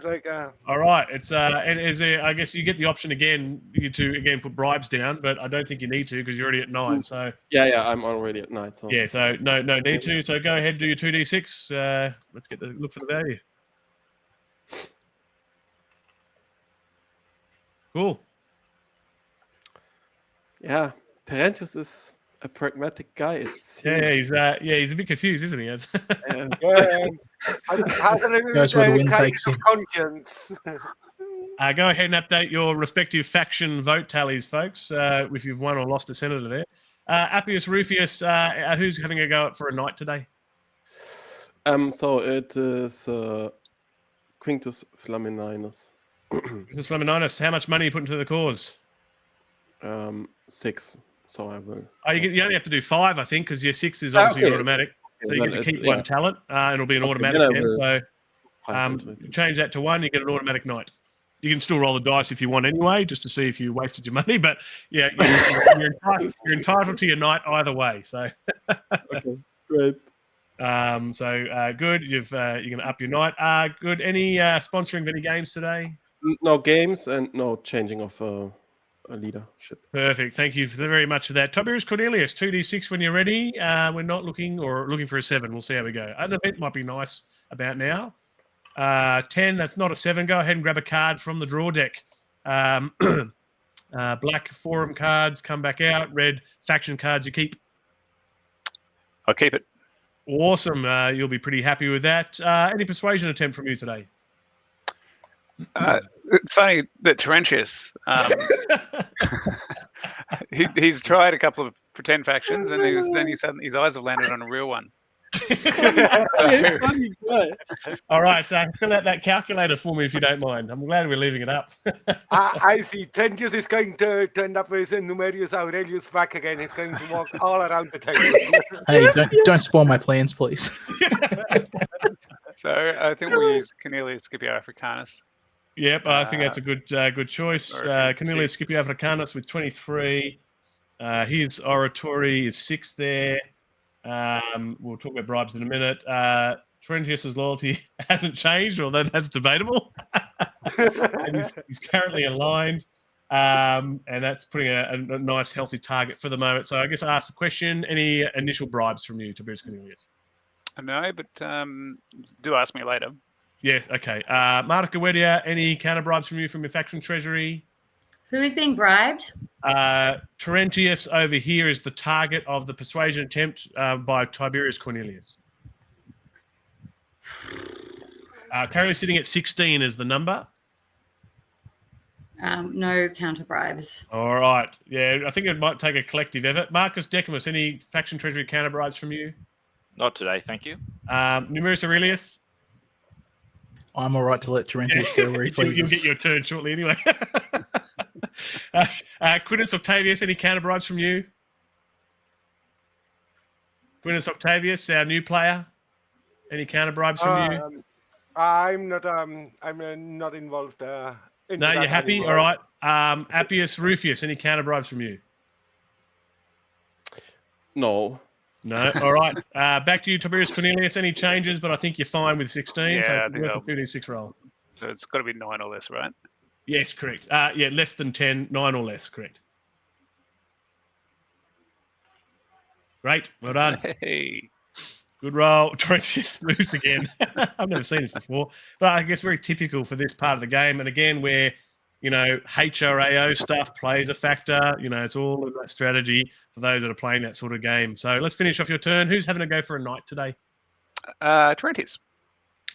All right. It's I guess you get the option again to put bribes down, but I don't think you need to because you're already at 9. So Yeah, I'm already at 9. So yeah, so no need to. So go ahead, do your 2d6. Let's look for the value. Cool. yeah, Terentius is a pragmatic guy. It seems. He's a bit confused, isn't he? Yeah. Has a little That's where the wind crisis takes of him. conscience. Go ahead and update your respective faction vote tallies, folks, if you've won or lost a senator there. Appius Rufius, who's having a go at for a knight today? So it is Quinctus Flaminus. Mr. Flamininus, how much money are you putting to the cause? 6. So I will. You only have to do 5, I think, because your 6 is obviously Okay. automatic. So you Then get to keep it's- one yeah. talent, and it'll be an Okay, automatic then I then. will So find into it. change that to 1, you get an automatic knight. You can still roll the dice if you want anyway, just to see if you wasted your money. But yeah, you're entitled to your knight either way. So Okay, great. good. You're going to up your knight. Good. Any sponsoring of any games today? No games and no changing of a leadership. Perfect. Thank you very much for that. Tiberius Cornelius, 2d6 when you're ready. We're not looking for a 7. We'll see how we go. An event might be nice about now. 10, that's not a 7. Go ahead and grab a card from the draw deck. Black forum cards come back out. Red faction cards you keep. I'll keep it. Awesome. You'll be pretty happy with that. Any persuasion attempt from you today? It's funny that Terentius, he's tried a couple of pretend factions, and then his eyes have landed on a real one. All right, fill out that calculator for me if you don't mind. I'm glad we're leaving it up. I see. Terentius is going to end up with Numerius Aurelius back again. He's going to walk all around the table. Hey, don't spoil my plans, please. So I think we'll use Cornelius Scipio Africanus. Yep, I think that's a good choice. Cornelius Scipio Africanus with 23. His oratory is 6 there. We'll talk about bribes in a minute. Terentius's loyalty hasn't changed, although that's debatable. And he's currently aligned, and that's putting a nice, healthy target for the moment. So I guess I ask the question: any initial bribes from you, Tiberius Cornelius? No, but do ask me later. Yes. Okay. Martica Wedia, any counter bribes from you from your faction treasury? Who is being bribed? Terentius over here is the target of the persuasion attempt by Tiberius Cornelius. Currently sitting at 16 is the number. No counter bribes. All right. Yeah, I think it might take a collective effort. Marcus Decimus, any faction treasury counter bribes from you? Not today, thank you. Numerius Aurelius? I'm all right to let Terentius go where he pleases. You'll get your turn shortly anyway. Quintus Octavius, any counter bribes from you? Quintus Octavius, our new player. Any counter bribes from you? I'm not involved. No, you're happy. Anymore. All right. Appius Rufius. Any counter bribes from you? No. No. All right. Back to you, Tiberius Cornelius. Any changes? But I think you're fine with 16. Yeah, so I think worth a 2d6 roll. So it's got to be 9 or less, right? Yes, correct. Yeah, less than 10, 9 or less, correct. Great. Well done. Hey. Good roll. Trentius moves again. I've never seen this before, but I guess very typical for this part of the game. And again, where, HRAO stuff plays a factor, it's all in that strategy for those that are playing that sort of game. So let's finish off your turn. Who's having a go for a knight today? Trentius.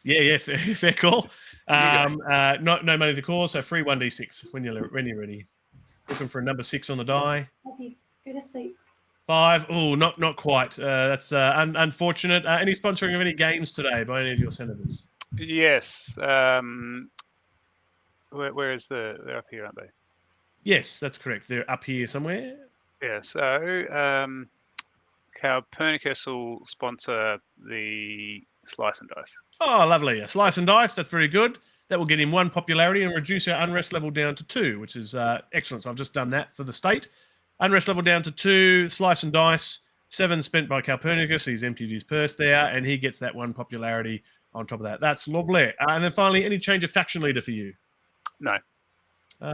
Yeah, fair call. No money to call, so free 1d6 when you're ready. Looking for a number 6 on the die. Okay, go to sleep. 5. Oh, not quite. That's unfortunate. Any sponsoring of any games today by any of your senators? Yes. Where is they're up here, aren't they? Yes, that's correct. They're up here somewhere. Yeah. So Copernicus will sponsor the Slice and Dice. Oh, lovely. A Slice and Dice. That's very good. That will get him 1 popularity and reduce our unrest level down to 2, which is excellent. So I've just done that for the state. Unrest level down to 2, Slice and Dice, 7 spent by Copernicus. He's emptied his purse there, and he gets that 1 popularity on top of that. That's lovely. And then finally, any change of faction leader for you? No.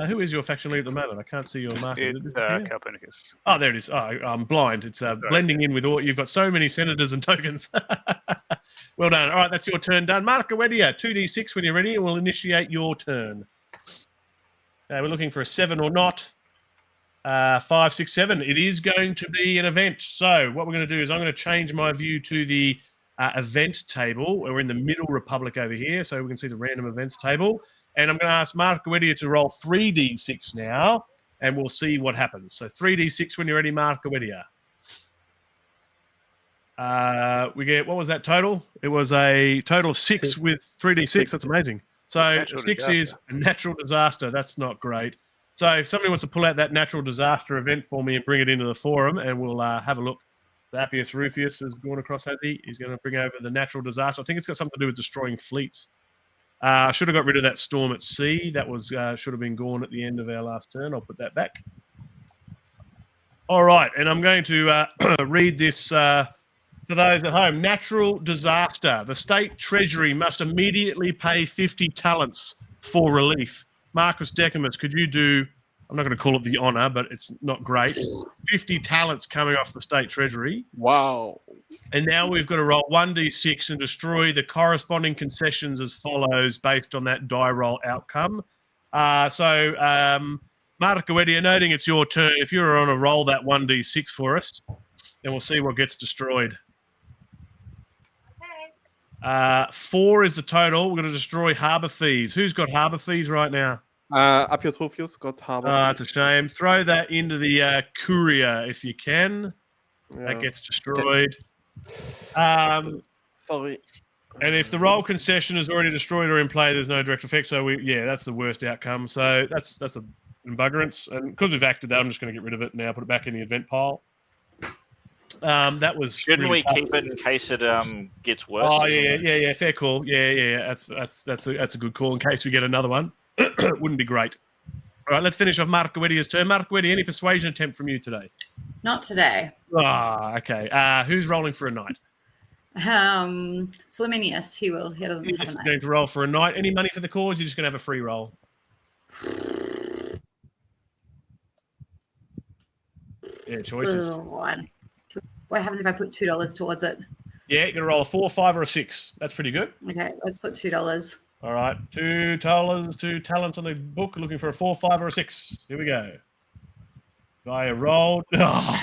Who is your faction leader at the moment? I can't see your marker. It's Copernicus. Oh, there it is. Oh, I'm blind. It's blending in with all. You've got so many senators and tokens. Well done. All right, that's your turn done. Mark Awedia, 2d6 when you're ready, and we'll initiate your turn. We're looking for a 7 or not. 5, 6, 7. It is going to be an event. So what we're going to do is I'm going to change my view to the event table. We're in the middle republic over here, so we can see the random events table. And I'm going to ask Mark Awedia to roll 3d6 now, and we'll see what happens. So 3d6 when you're ready, Mark Awedia. We get, what was that total? It was a total of 6 with 3d6. That's amazing. So 6 is a natural disaster. That's not great. So if somebody wants to pull out that natural disaster event for me and bring it into the forum, and we'll have a look. So Appius Rufius has gone across, has he? He's going to bring over the natural disaster. I think it's got something to do with destroying fleets. I should have got rid of that storm at sea. That was should have been gone at the end of our last turn. I'll put that back. All right, and I'm going to read this for those at home. Natural disaster. The state treasury must immediately pay 50 talents for relief. Marcus Decimus, could you do, I'm not going to call it the honour, but it's not great, 50 talents coming off the state treasury. Wow. And now we've got to roll 1d6 and destroy the corresponding concessions as follows based on that die roll outcome. Mark Awedia, noting it's your turn, if you're on a roll that 1d6 for us, then we'll see what gets destroyed. 4 is the total. We're going to destroy harbour fees. Who's got harbour fees right now? Appius Rufius got harbour It's a shame. Throw that into the courier if you can. Yeah. That gets destroyed. Sorry. And if the roll concession is already destroyed or in play, there's no direct effect. So that's the worst outcome. So that's an embuggerance. And because we've acted that, I'm just going to get rid of it now. Put it back in the event pile. That was. Shouldn't really we keep it in case it gets worse? Oh yeah. Fair call. Yeah. That's a good call in case we get another one. Wouldn't be great. All right, let's finish off Mark Awedia's turn. Mark Awedia, any persuasion attempt from you today? Not today. Okay. Who's rolling for a knight? Flaminius, he will. He doesn't have a He's knight. going to roll for a knight. Any money for the cause? You're just going to have a free roll. Yeah, choices. What happens if I put $2 towards it? Yeah, you're going to roll a 4, 5, or a 6. That's pretty good. Okay, let's put $2. All right, $2, 2 talents on the book, looking for a 4, 5, or a 6. Here we go. Guy rolled. Oh,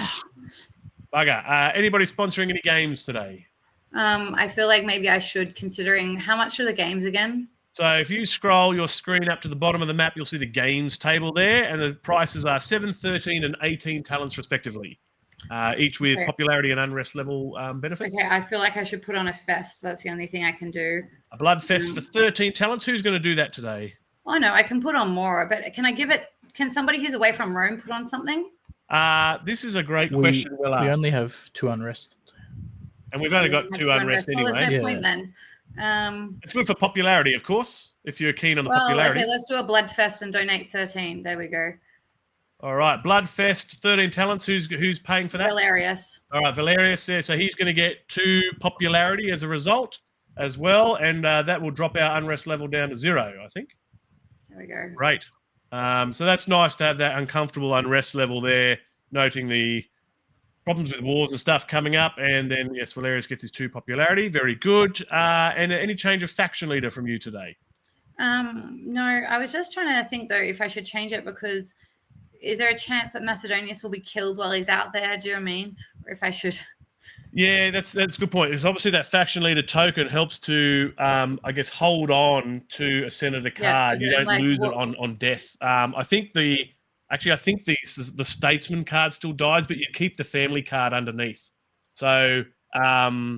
bugger. Anybody sponsoring any games today? I feel like maybe I should, considering how much are the games again? So if you scroll your screen up to the bottom of the map, you'll see the games table there, and the prices are 7, 13, and 18 talents respectively, each with popularity and unrest level benefits. Okay, I feel like I should put on a fest. That's the only thing I can do. A blood fest for 13 talents. Who's going to do that today? Oh, no, I can put on more, but can somebody who's away from Rome put on something? This is a great question. We only have 2 unrest. And we've only got Had 2 to unrest Well, there's anyway. no point then. It's good for popularity, of course, if you're keen on the Well, popularity. okay, let's do a Bloodfest and donate 13. There we go. All right, Bloodfest, 13 talents. Who's paying for that? Hilarious. All right, Valerius there. So he's going to get 2 popularity as a result as well, and that will drop our unrest level down to 0, I think. There we go. Great. So that's nice to have that uncomfortable unrest level there, noting the problems with wars and stuff coming up. And then, yes, Valerius gets his 2 popularity. Very good. And any change of faction leader from you today? No, I was just trying to think, though, if I should change it, because is there a chance that Macedonius will be killed while he's out there? Do you know what I mean? Or if I should... Yeah, that's a good point. It's obviously that faction leader token helps to, I guess, hold on to a senator card. You don't lose it on death. I think the statesman card still dies, but you keep the family card underneath. So that's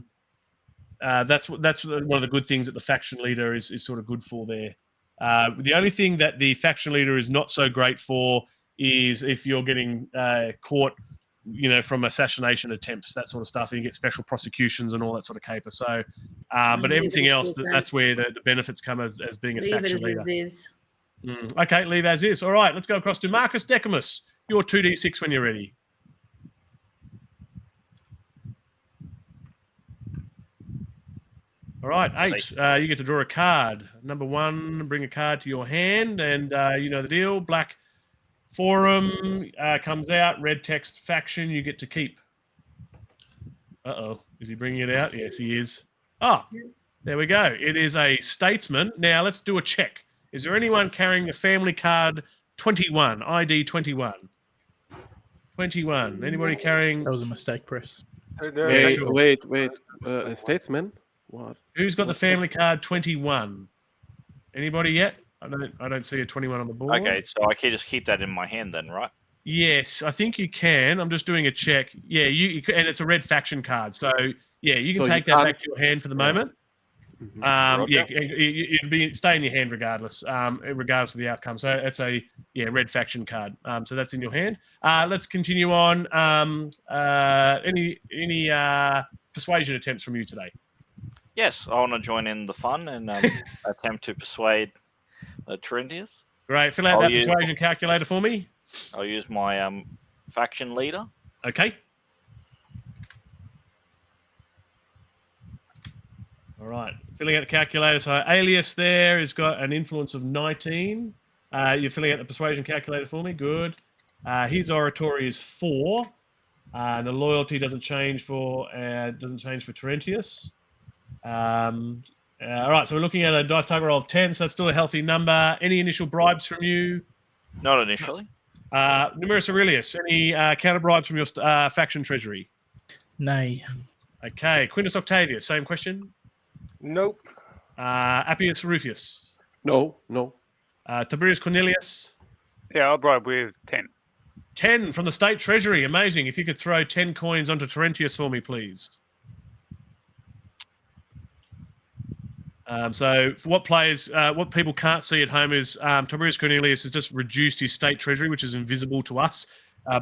one of the good things that the faction leader is sort of good for there. The only thing that the faction leader is not so great for is if you're getting caught, from assassination attempts, that sort of stuff, and you get special prosecutions and all that sort of caper. So, but everything else, that's where the benefits come as being a faction leader. Leave it as is. Okay, leave as is. All right, let's go across to Marcus Decimus. You're 2d6 when you're ready. All right, 8. You get to draw a card. Number 1, bring a card to your hand, and you know the deal. Black Forum comes out, red text faction, you get to keep. Uh-oh, is he bringing it out? Yes, he is. Oh, there we go. It is a statesman. Now, let's do a check. Is there anyone carrying the family card 21, ID 21? 21. Anybody carrying... That was a mistake, Chris. Wait. A statesman? What? Who's got the family card 21? Anybody yet? I don't see a 21 on the board. Okay, so I can just keep that in my hand then, right? Yes, I think you can. I'm just doing a check. Yeah, you and it's a red faction card. So, yeah, you can take that back to your hand for the moment. Yeah, it'd stay in your hand regardless of the outcome. So it's a red faction card. So that's in your hand. Let's continue on. Any persuasion attempts from you today? Yes, I want to join in the fun and attempt to persuade Terentius. Great. Fill out that persuasion calculator for me. I'll use my faction leader. Okay. All right. Filling out the calculator. So Aurelius there has got an influence of 19. You're filling out the persuasion calculator for me. Good. His oratory is 4. The loyalty doesn't change for Terentius. All right, so we're looking at a dice target roll of 10, so that's still a healthy number. Any initial bribes from you? Not initially. Numerus Aurelius, any counter bribes from your faction treasury? Nay. Okay, Quintus Octavius, same question. Nope. Appius Rufius. No. Tiberius Cornelius. Yeah, I'll bribe with 10. 10 from the state treasury, amazing. If you could throw 10 coins onto Terentius for me, please. So for what people can't see at home is Tiberius Cornelius has just reduced his state treasury, which is invisible to us,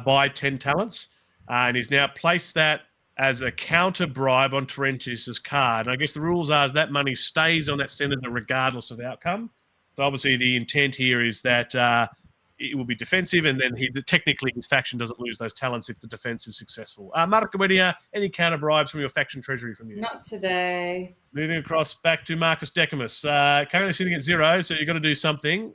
by 10 talents. And he's now placed that as a counter bribe on Terentius's card. And I guess the rules are that money stays on that senator regardless of outcome. So obviously the intent here is that it will be defensive, and then technically his faction doesn't lose those talents if the defense is successful. Marco Wedia, any counter bribes from your faction treasury from you? Not today. Moving across back to Marcus Decimus. Currently sitting at 0, so you've got to do something.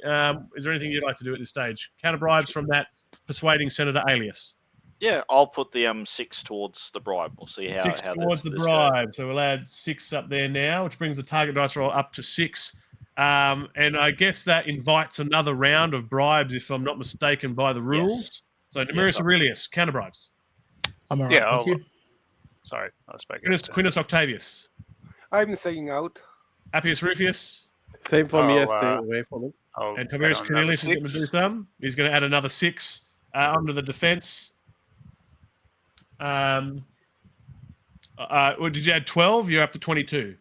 Is there anything you'd like to do at this stage? Counter bribes from that persuading Senator Aurelius. Yeah, I'll put the 6 towards the bribe. We'll see how 6 towards the bribe. So we'll add 6 up there now, which brings the target dice roll up to 6. And I guess that invites another round of bribes, if I'm not mistaken, by the rules. Yes. So Numerus Aurelius, counter bribes. I'm all right, thank you. Sorry, I spoke. Quintus Octavius. I'm staying out. Appius Rufius. Same for me, staying away from it. And Tiberius Cornelius is going to do some. He's going to add another 6 onto the defense. Did you add 12? You're up to 22.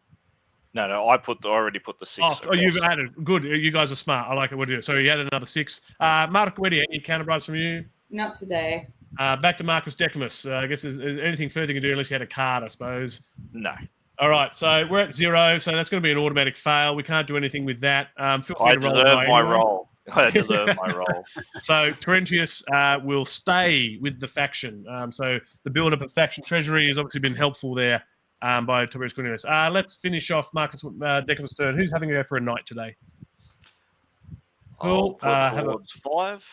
No, I already put the 6. Oh, you've added. Good. You guys are smart. I like it. What do you do? So you added another 6. Marco Wedia, any counter bribes from you? Not today. Back to Marcus Decimus. I guess there's anything further you can do unless you had a card, I suppose. No. All right, so we're at 0, so that's going to be an automatic fail. We can't do anything with that. Feel free I to roll deserve die my anyway. roll. I deserve my roll. So Terentius will stay with the faction. So the build-up of faction treasury has obviously been helpful there by Tiberius Cornelius. Let's finish off Marcus Decimus' turn. Who's having to go for a knight today? I'll Cool. put towards 5.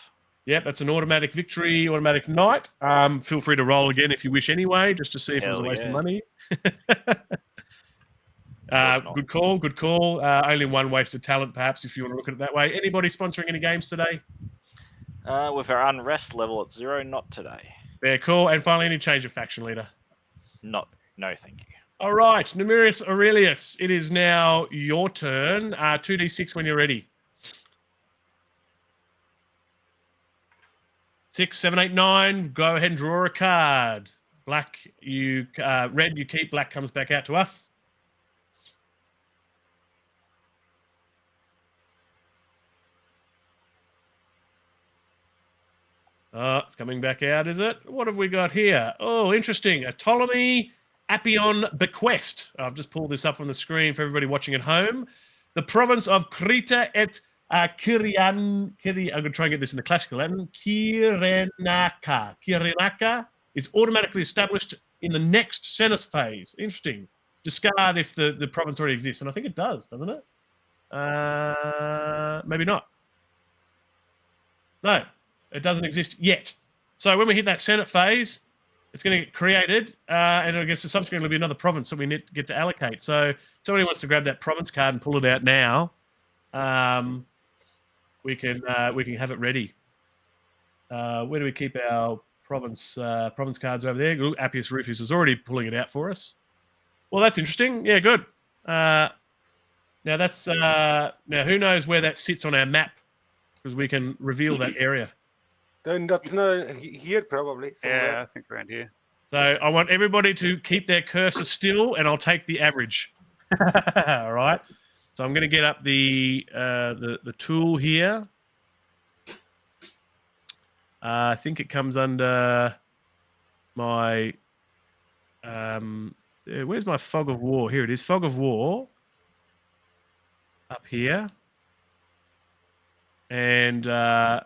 Yep, that's an automatic victory, automatic knight. Feel free to roll again if you wish anyway, just to see if it was a Hell waste of yeah. money. not. Good call, good call. Only one wasted talent, perhaps, if you want to look at it that way. Anybody sponsoring any games today? With our unrest level at 0, not today. Very cool. And finally, any change of faction leader? No, thank you. All right, Numerius Aurelius, it is now your turn. 2d6 when you're ready. 6, 7, 8, 9. Go ahead and draw a card. Black, red, you keep. Black comes back out to us. Oh, it's coming back out, is it? What have we got here? Oh, interesting. A Ptolemy Appian bequest. I've just pulled this up on the screen for everybody watching at home. The province of Creta et I'm going to try and get this in the classical Latin. Cyrenaica. Cyrenaica is automatically established in the next Senatus phase. Interesting. Discard if the province already exists. And I think it does, doesn't it? Maybe not. No, it doesn't exist yet. So when we hit that Senate phase, it's going to get created, and I guess subsequently will be another province that we need to get to allocate. So if somebody wants to grab that province card and pull it out now, we can have it ready. Where do we keep our province cards over there? Ooh, Appius Rufus is already pulling it out for us. Well, that's interesting. Yeah, good. Now that's now who knows where that sits on our map, because we can reveal that area. Then that's not here probably. Somewhere. Yeah, I think around here. So I want everybody to keep their cursor still, and I'll take the average. All right. So I'm going to get up the tool here. I think it comes under my. Where's my fog of war? Here it is. Fog of war. Up here. And I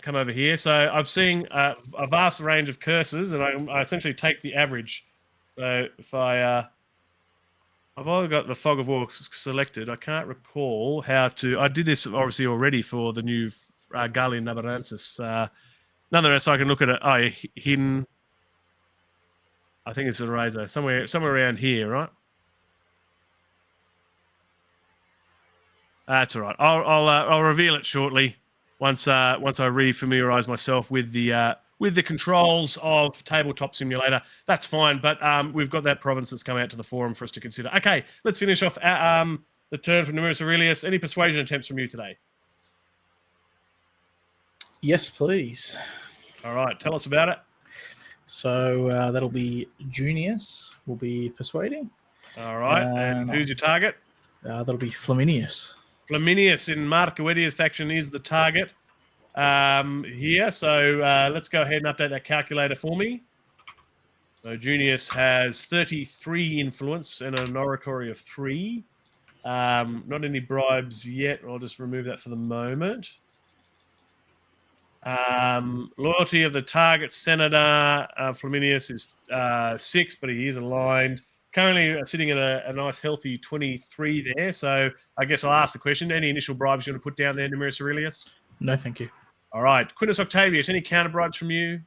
come over here. So I'm seeing a vast range of cursors, and I essentially take the average. So if I've either got the fog of war selected. I can't recall how to. I did this obviously already for the new Gallian Nabaransis. Nonetheless, I can look at it. Oh, hidden. I think it's an eraser somewhere around here, right? That's all right. I'll reveal it shortly once I refamiliarize myself with the controls of Tabletop Simulator. That's fine, but we've got that province that's come out to the forum for us to consider. Okay, let's finish off the turn from Numerius Aurelius. Any persuasion attempts from you today? Yes, please. All right, tell us about it. So that'll be Junius will be persuading. All right, and who's your target? That'll be Flaminius. Flaminius in Marcoedia's faction is the target here. So let's go ahead and update that calculator for me. So Junius has 33 influence and an oratory of 3. Not any bribes yet. I'll just remove that for the moment. Loyalty of the target senator, Flaminius, is 6, but he is aligned. Currently sitting at a nice healthy 23 there. So I guess I'll ask the question. Any initial bribes you want to put down there, Numerius Aurelius? No, thank you. All right. Quintus Octavius, any counter bribes from you?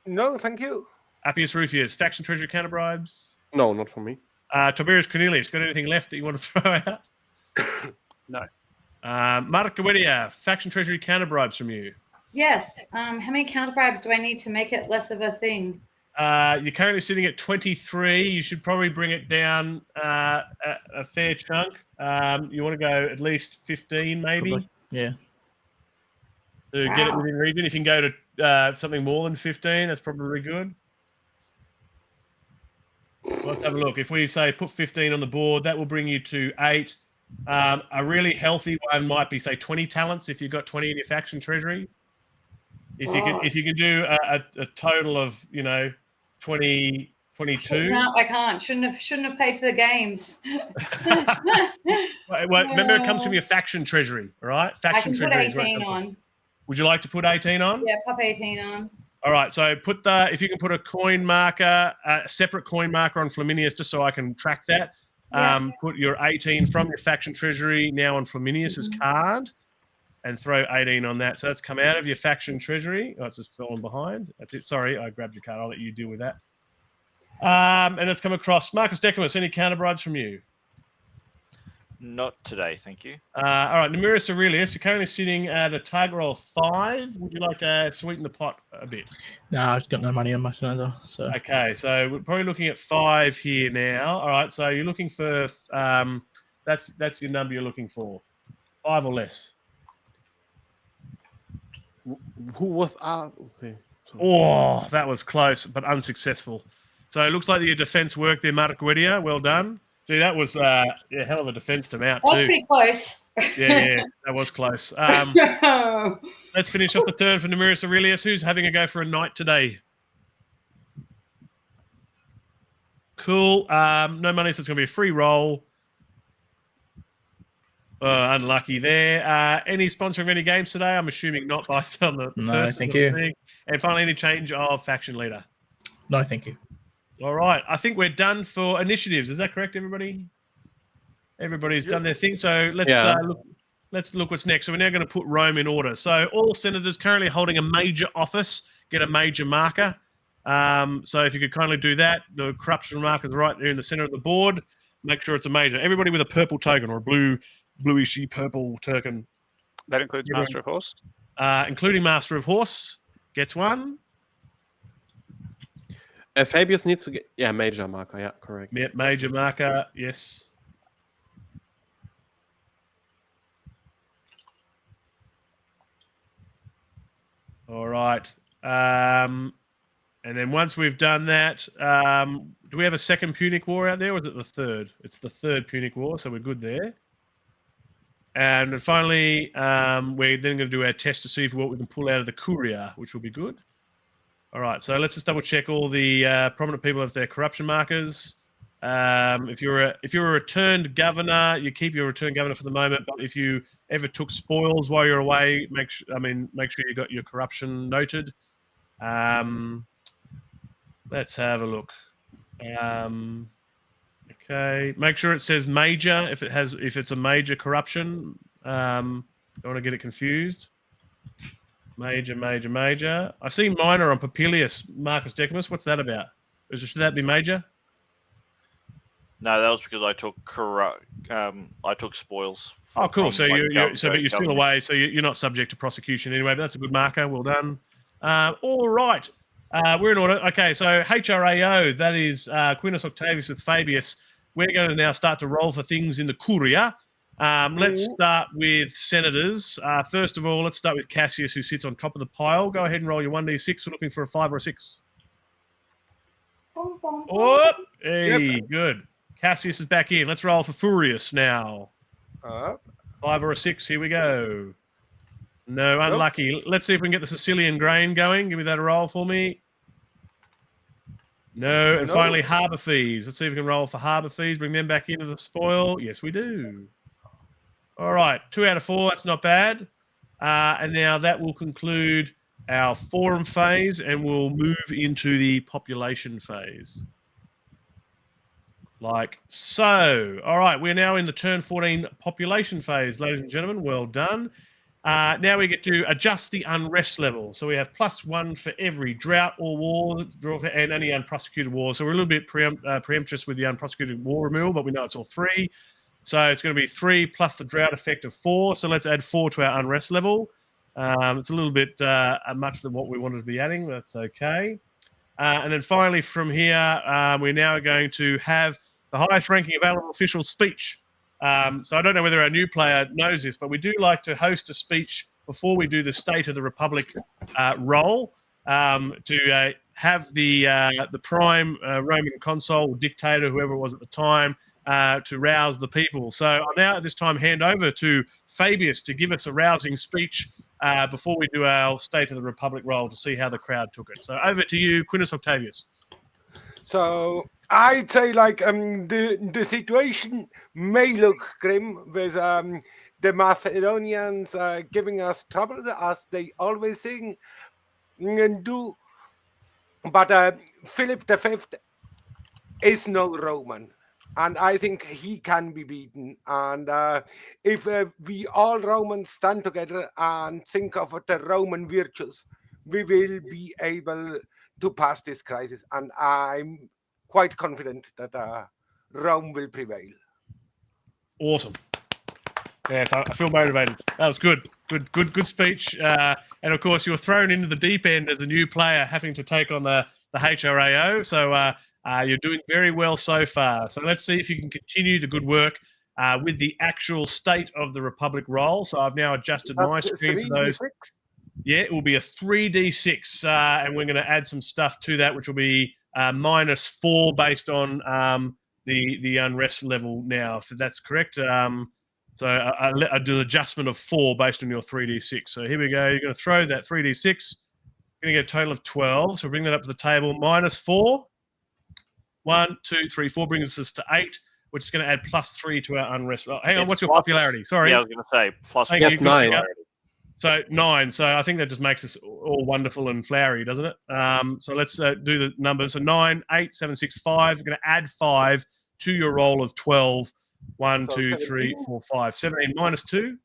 No, thank you. Appius Rufus, faction treasury counter bribes? No, not for me. Tiberius Cornelius, got anything left that you want to throw out? No. Marcoedia, faction treasury counter bribes from you? Yes. How many counter bribes do I need to make it less of a thing? You're currently sitting at 23. You should probably bring it down a fair chunk. You want to go at least 15, maybe? Probably. Yeah. To get it within region. If you can go to something more than 15, that's probably good. Let's have a look. If we say put 15 on the board, that will bring you to 8. A really healthy one might be, say, 20 talents if you've got 20 in your faction treasury. if you can do a total of 20, 22. No, I can't. Shouldn't have paid for the games. Well, remember, it comes from your faction treasury, all right? I Faction can put treasury. is where it 18 comes from. on. Would you like to put 18 on? Yeah, pop 18 on. All right. So if you can put a coin marker, a separate coin marker on Flaminius, just so I can track that. Yeah. Put your 18 from your faction treasury now on Flaminius's card, and throw 18 on that. So that's come out of your faction treasury. Oh, it's just fallen behind. That's it. Sorry, I grabbed your card. I'll let you deal with that. And it's come across. Marcus Decimus, any counter bribes from you? Not today, thank you. All right, Nemurius Aurelius, you're currently sitting at a target roll of 5. Would you like to sweeten the pot a bit? No, I've got no money on my senator. So Okay, so we're probably looking at 5 here now. All right, so you're looking for that's your number you're looking for, 5 or less. Who was okay? Sorry. Oh, that was close but unsuccessful. So it looks like your defense worked there, Marguerita. Well done. Gee, that was a hell of a defense to mount That was too. pretty close. Yeah, that was close. Let's finish off the turn for Nemurius Aurelius. Who's having a go for a knight today? Cool. No money, so it's going to be a free roll. Unlucky there. Any sponsor of any games today? I'm assuming not based on the No, person thank or you. thing. And finally, any change of faction leader? no, thank you. All right. I think we're done for initiatives. Is that correct, everybody? Everybody's done their thing. So let's look what's next. So we're now going to put Rome in order. So all senators currently holding a major office get a major marker. So if you could kindly do that, the corruption marker is right there in the center of the board. Make sure it's a major. Everybody with a purple token or a bluishy purple token. That includes Everyone. Master of Horse. Including Master of Horse gets one. Fabius needs to get major marker. Yeah, correct. Yeah, major marker. Yes. All right. And then once we've done that, do we have a second Punic War out there, or is it the third? It's the third Punic War, so we're good there. And finally, we're then going to do our test to see what we can pull out of the Curia, which will be good. All right, so let's just double check all the prominent people have their corruption markers. If you're a returned governor, you keep your returned governor for the moment. But if you ever took spoils while you're away, make sure you got your corruption noted. Let's have a look. Okay, make sure it says major if it's a major corruption. Don't want to get it confused. Major. I see minor on Papilius Marcus Decimus. What's that about? Should that be major? No, that was because I took I took spoils. Oh, cool. So but you're still away, so you're not subject to prosecution anyway. But that's a good marker. Well done. All right, we're in order. Okay, so HRAO, that is Quintus Octavius with Fabius. We're going to now start to roll for things in the Curia. Let's start with senators. First of all, let's start with Cassius, who sits on top of the pile. Go ahead and roll your 1d6. We're looking for a 5 or a 6. Oh, hey, good. Cassius is back in. Let's roll for Furious now. 5 or a 6. Here we go. No, unlucky. Let's see if we can get the Sicilian grain going. Give me that a roll for me. No, and finally harbour fees. Let's see if we can roll for harbour fees. Bring them back into the spoil. Yes, we do. All right, 2 out of 4. That's not bad. And now that will conclude our forum phase, and we'll move into the population phase. Like so. All right, we're now in the turn 14 population phase, ladies and gentlemen. Well done. Now we get to adjust the unrest level. So we have +1 for every drought or war, and any unprosecuted war. So we're a little bit preemptuous with the unprosecuted war removal, but we know it's all 3. So it's going to be 3 plus the drought effect of 4. So let's add 4 to our unrest level. It's a little bit much than what we wanted to be adding. That's okay. And then finally from here, we're now going to have the highest ranking available official speech. So I don't know whether our new player knows this, but we do like to host a speech before we do the State of the Republic roll to have the prime Roman consul or dictator, whoever it was at the time, to rouse the people. So I'll now at this time hand over to Fabius to give us a rousing speech before we do our State of the Republic roll to see how the crowd took it. So over to you, Quintus Octavius. So I'd say like the situation may look grim with the Macedonians giving us trouble as they always sing and do, but Philip V is no Roman, and I think he can be beaten. And if we all Romans stand together and think of the Roman virtues, we will be able to pass this crisis, and I'm quite confident that Rome will prevail. Awesome. Yes, I feel motivated. That was good speech. And of course, you were thrown into the deep end as a new player, having to take on the HRAO. So you're doing very well so far. So let's see if you can continue the good work with the actual State of the Republic roll. So I've now adjusted my screen for those. Yeah, it will be a 3d6, and we're going to add some stuff to that, which will be -4 based on the unrest level now, if that's correct. So I do an adjustment of 4 based on your 3d6. So here we go. You're going to throw that 3d6. You're going to get a total of 12. So bring that up to the table. -4. 1, 2, 3, 4 brings us to 8, which is going to add +3 to our unrest. Oh, hang on, what's your popularity? Sorry. Yeah, I was going to say plus. Yes, 9. So 9. So I think that just makes us all wonderful and flowery, doesn't it? So let's do the numbers. So 9, 8, 7, 6, 5. We're going to add 5 to your roll of 12. 1, 2, 3, 4, 5. 17 -2.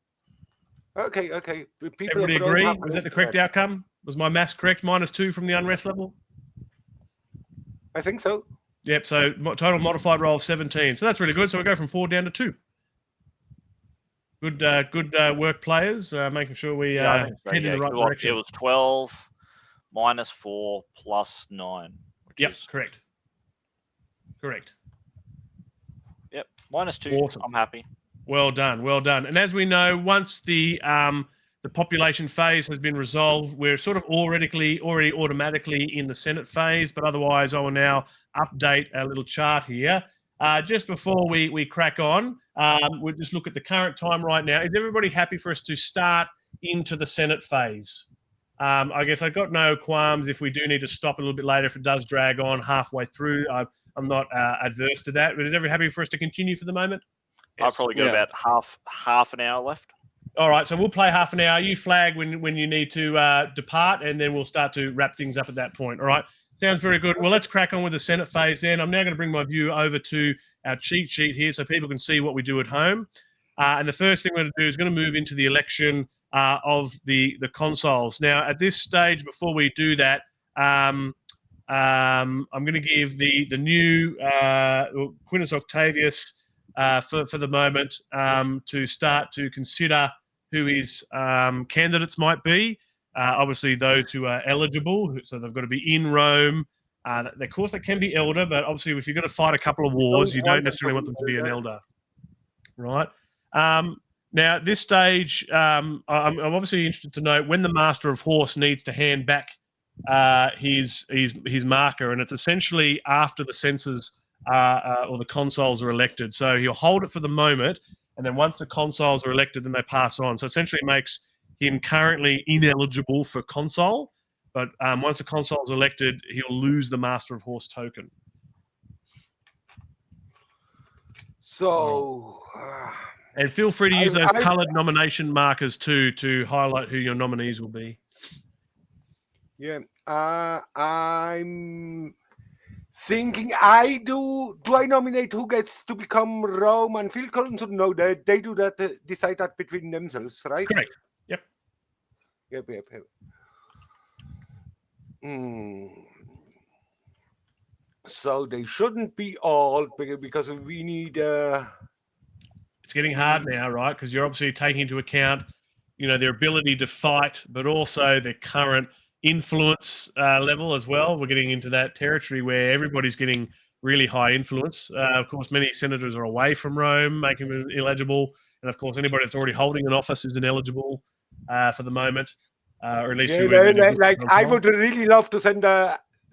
Okay. People Everybody agree? Was that the correct outcome? Was my maths correct? -2 from the unrest level? I think so. Yep, so total modified roll of 17. So that's really good. So we go from 4 down to 2. Good work, players, making sure we head in the right direction. It was 12 -4 +9. Yep, correct. Yep, -2. Awesome. I'm happy. Well done. And as we know, once the population phase has been resolved, we're sort of already automatically in the Senate phase, but otherwise I will now update our little chart here. Just before we crack on, we'll just look at the current time right now. Is everybody happy for us to start into the Senate phase? I guess I've got no qualms if we do need to stop a little bit later if it does drag on halfway through. I'm not adverse to that, but is everybody happy for us to continue for the moment? Yes. I've probably got about half an hour left. All right, so we'll play half an hour. You flag when you need to depart, and then we'll start to wrap things up at that point. All right, sounds very good. Well, let's crack on with the Senate phase then. I'm now going to bring my view over to our cheat sheet here so people can see what we do at home. And the first thing we're going to do is going to move into the election of the consuls. Now, at this stage, before we do that, I'm going to give the new Quintus Octavius for the moment to start to consider who his candidates might be. Obviously, those who are eligible, so they've got to be in Rome. Of course, they can be elder, but obviously, if you're going to fight a couple of wars, you don't necessarily want them to be an elder, right? Now, at this stage, I'm obviously interested to know when the Master of Horse needs to hand back his marker, and it's essentially after the censors or the consuls are elected. So he'll hold it for the moment, and then once the consuls are elected, then they pass on. So essentially it makes him currently ineligible for consul, but once the consul is elected, he'll lose the Master of Horse token. So... and feel free to use those coloured nomination markers too to highlight who your nominees will be. Yeah, I'm thinking do I nominate who gets to become Roman field consul? No, they do that, decide that between themselves, right? Correct. Yep. Yep. So they shouldn't be all because we need... It's getting hard now, right? Because you're obviously taking into account, their ability to fight, but also their current influence level as well. We're getting into that territory where everybody's getting really high influence. Of course, many senators are away from Rome, making them ineligible. And of course, anybody that's already holding an office is ineligible for the moment, or at least. I would really love to send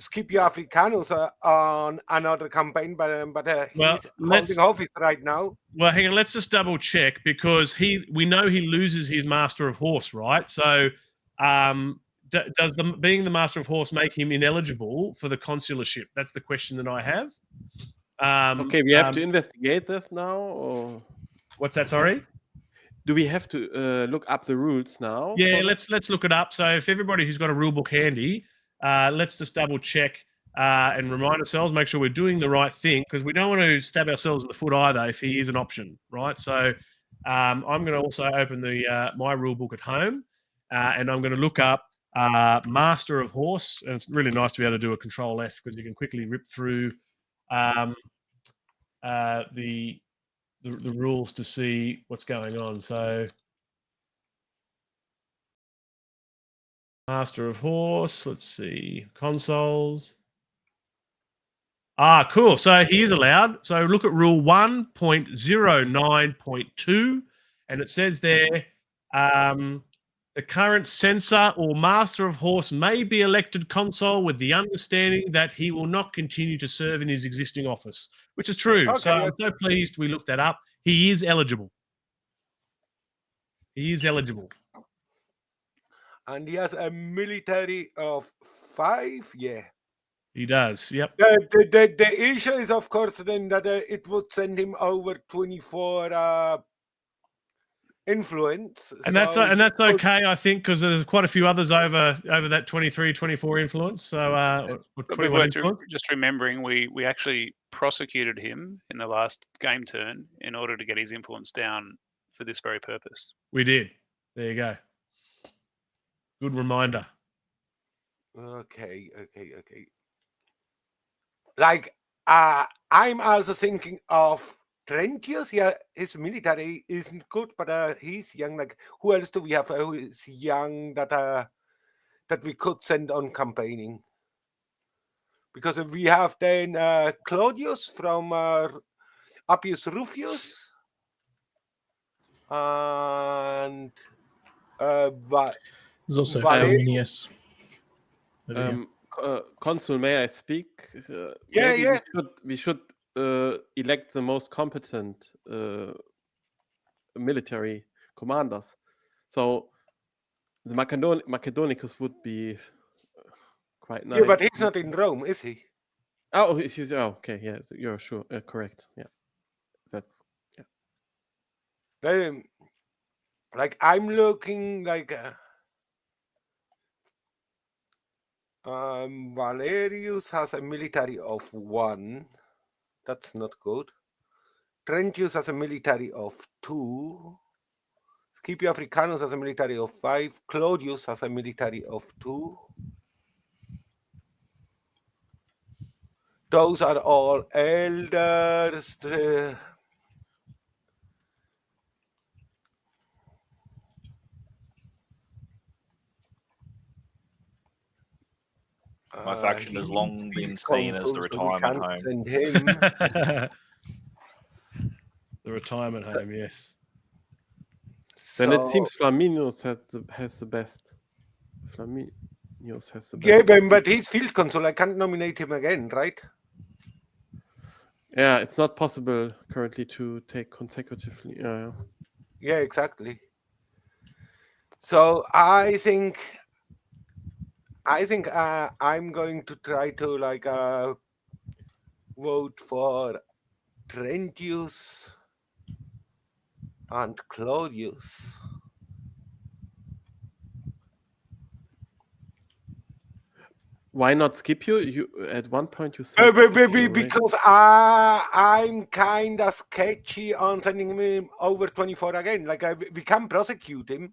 Scipio Africanus on another campaign, but Well, he's let's- holding office right now. Well, hang on. Let's just double check because we know he loses his Master of Horse, right? So, does being the Master of Horse make him ineligible for the consularship? That's the question that I have. Okay, we have to investigate this now, or What's that? Sorry. do we have to look up the rules now? Yeah, for that? let's look it up. So, if everybody who's got a rule book handy, let's just double check and remind ourselves, make sure we're doing the right thing because we don't want to stab ourselves in the foot either if he is an option, right? So, I'm going to also open the my rule book at home, and I'm going to look up Master of Horse, and it's really nice to be able to do a Control F because you can quickly rip through the rules to see what's going on. So. Master of Horse, let's see, consoles. Cool. So he is allowed. So look at rule 1.09.2, and it says there, the current censor or Master of Horse may be elected consul with the understanding that he will not continue to serve in his existing office, which is true. Okay, So I'm so pleased we looked that up. He is eligible. He is eligible. And he has a military of 5. Yeah. He does. Yep. The issue is, of course, then that it would send him over 24 influence. And that's okay, I think, because there's quite a few others over that 23, 24 influence. So, But 21 worth influence. just remembering, we actually prosecuted him in the last game turn in order to get his influence down for this very purpose. We did. There you go. Good reminder. Okay. Like, I'm also thinking of Trentius. Yeah, his military isn't good, but he's young. Like, who else do we have who is young that we could send on campaigning? Because we have then Claudius from Appius Rufus and There's also Valerius. Flaminius. Consul, may I speak? Yeah, maybe yeah. We should elect the most competent military commanders. So the Macedonicus would be quite nice. Yeah, but he's not in Rome, is he? Oh, he's okay. Yeah, you're sure. Correct. Yeah, that's yeah. Like, I'm looking like Valerius has a military of 1. That's not good. Trentius has a military of 2. Scipio Africanus has a military of 5. Claudius has a military of 2. Those are all elders. My faction has long been seen as the retirement home. Send him. The retirement home, yes. Then it seems Flaminius has the best. Flaminius has the best. Yeah, but he's field consul. I can't nominate him again, right? Yeah, it's not possible currently to take consecutively. Yeah, exactly. So I think I'm going to try to vote for Trentius and Claudius. Why not Scipio? You at one point you said Because I'm kind of sketchy on sending him over 24 again. Like, we can prosecute him.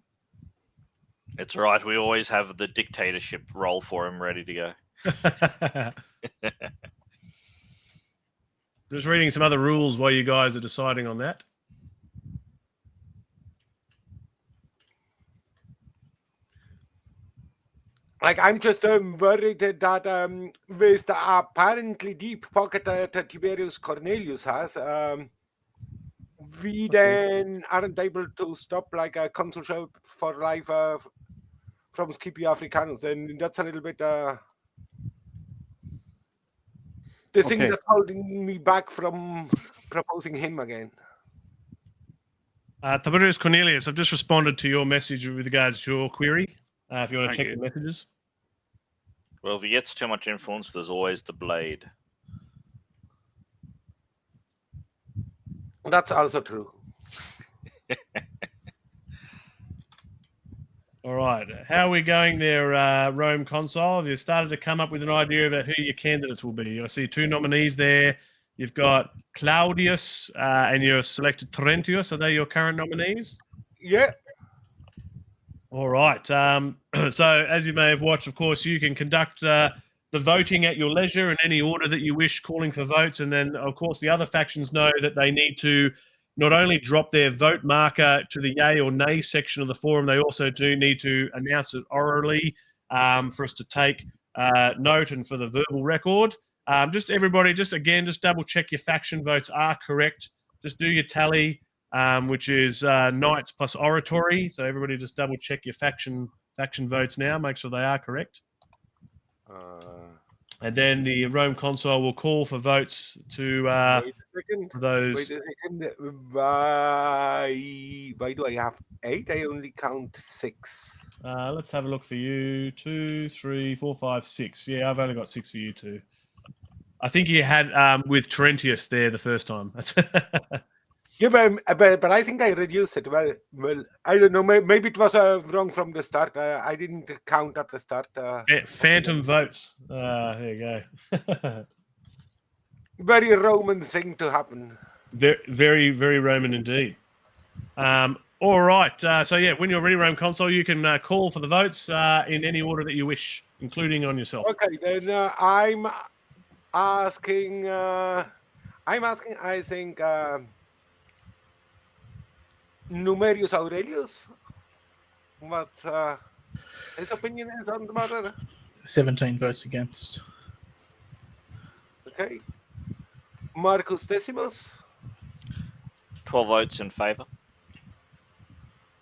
It's all right. We always have the dictatorship role for him ready to go. Just reading some other rules while you guys are deciding on that. Like, I'm just worried that with the apparently deep pocket that Tiberius Cornelius has, we then aren't able to stop like a consulship for life from Scipio Africanus. And that's a little bit the thing Okay. that's holding me back from proposing him again. Tiberius Cornelius, I've just responded to your message with regards to your query. If you want to Thank check you. the messages. Well, if he gets too much influence, there's always the blade. That's also true. All right. How are we going there, Rome Consul? Have you started to come up with an idea about who your candidates will be? I see 2 nominees there. You've got Claudius and you've selected Terentius. Are they your current nominees? Yeah. All right. So, as you may have watched, of course, you can conduct the voting at your leisure in any order that you wish, calling for votes. And then, of course, the other factions know that they need to not only drop their vote marker to the yay or nay section of the forum, they also do need to announce it orally for us to take note and for the verbal record. Just everybody, just double check your faction votes are correct. Just do your tally, which is knights plus oratory. So everybody just double check your faction votes now. Make sure they are correct. And then the Rome Consul will call for votes to Wait a second. for those. Wait a second. Why do I have 8? I only count 6. Let's have a look for you. 2, 3, 4, 5, 6. Yeah, I've only got 6 for you too. I think you had with Terentius there the first time. Yeah, but I think I reduced it. Well, I don't know. Maybe it was wrong from the start. I didn't count at the start. Phantom votes. There you go. Very Roman thing to happen. Very, very Roman indeed. All right. So yeah, when you're ready, Rome Consul, you can call for the votes in any order that you wish, including on yourself. Okay, then I'm asking. I think Numerius Aurelius. What his opinion is on the matter? 17 votes against. Okay. Marcus Decimus. 12 votes in favour.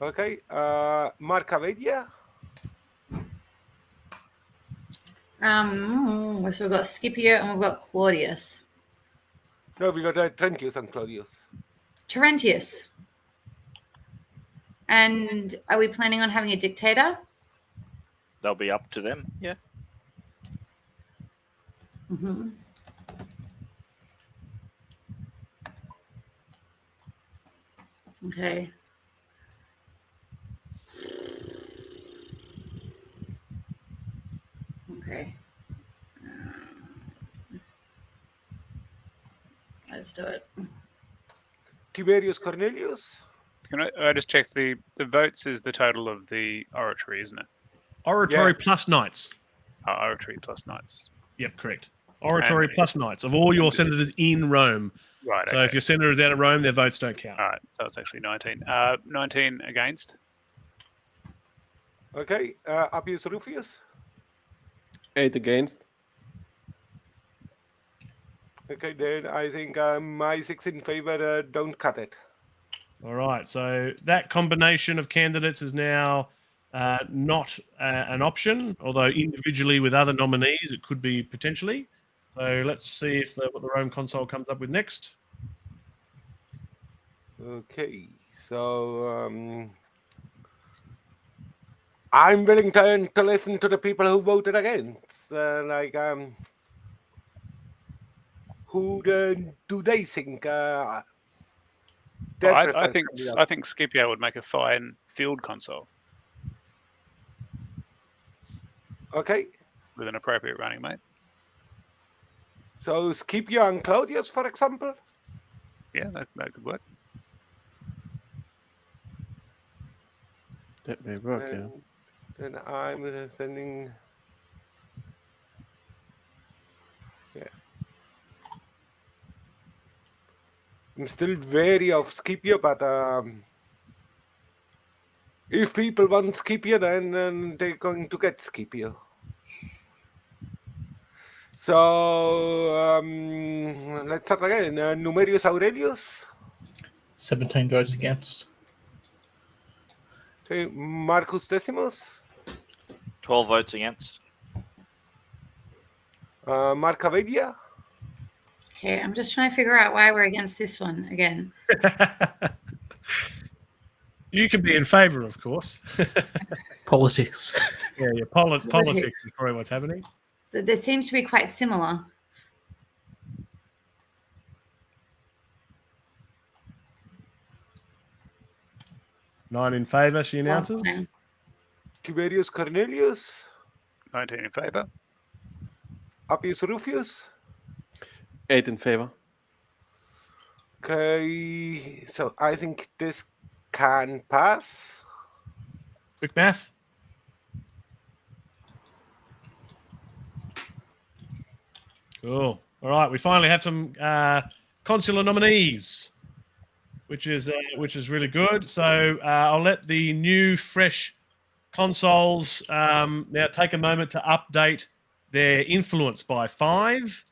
Okay. Marcavedia. So we've got Scipio and we've got Claudius. No, we got Trentius and Claudius. Terentius. And are we planning on having a dictator? They'll be up to them. Yeah. Mm-hmm. Okay. Okay. Let's do it. Tiberius Cornelius. Can I just check the votes is the total of the oratory, isn't it? Oratory plus knights. Oratory plus knights. Yep, correct. Oratory plus knights of all your senators in Rome. Right. So if your senator is out of Rome, their votes don't count. All right. So it's actually 19. 19 against. Okay. Appius Rufius. 8 against. Okay, then I think my 6 in favor. Don't cut it. All right. So that combination of candidates is now not an option, although individually with other nominees it could be potentially. So let's see if what the Rome Consul comes up with next. Okay, so I'm willing to listen to the people who voted against. Who do they think? I think Scipio would make a fine field consul Okay, with an appropriate running mate. so Scipio and Claudius, for example. Yeah, that could work. That may work, yeah. Then I'm sending. Yeah. I'm still wary of Scipio, but if people want Scipio, then they're going to get Scipio. So let's start again. Numerius Aurelius. 17 votes against. Okay, Marcus Decimus. 12 votes against. Marcavedia. Okay, I'm just trying to figure out why we're against this one again. You can be in favour, of course. Politics. Yeah, politics is probably what's happening. There seems to be quite similar. Nine in favour, she announces. Last time. Tiberius Cornelius, 19 in favour. Appius Rufius. 8 in favor. Okay, so I think this can pass. Quick math. Cool. All right, we finally have some consular nominees, which is really good. So I'll let the new, fresh consoles now take a moment to update their influence by 5.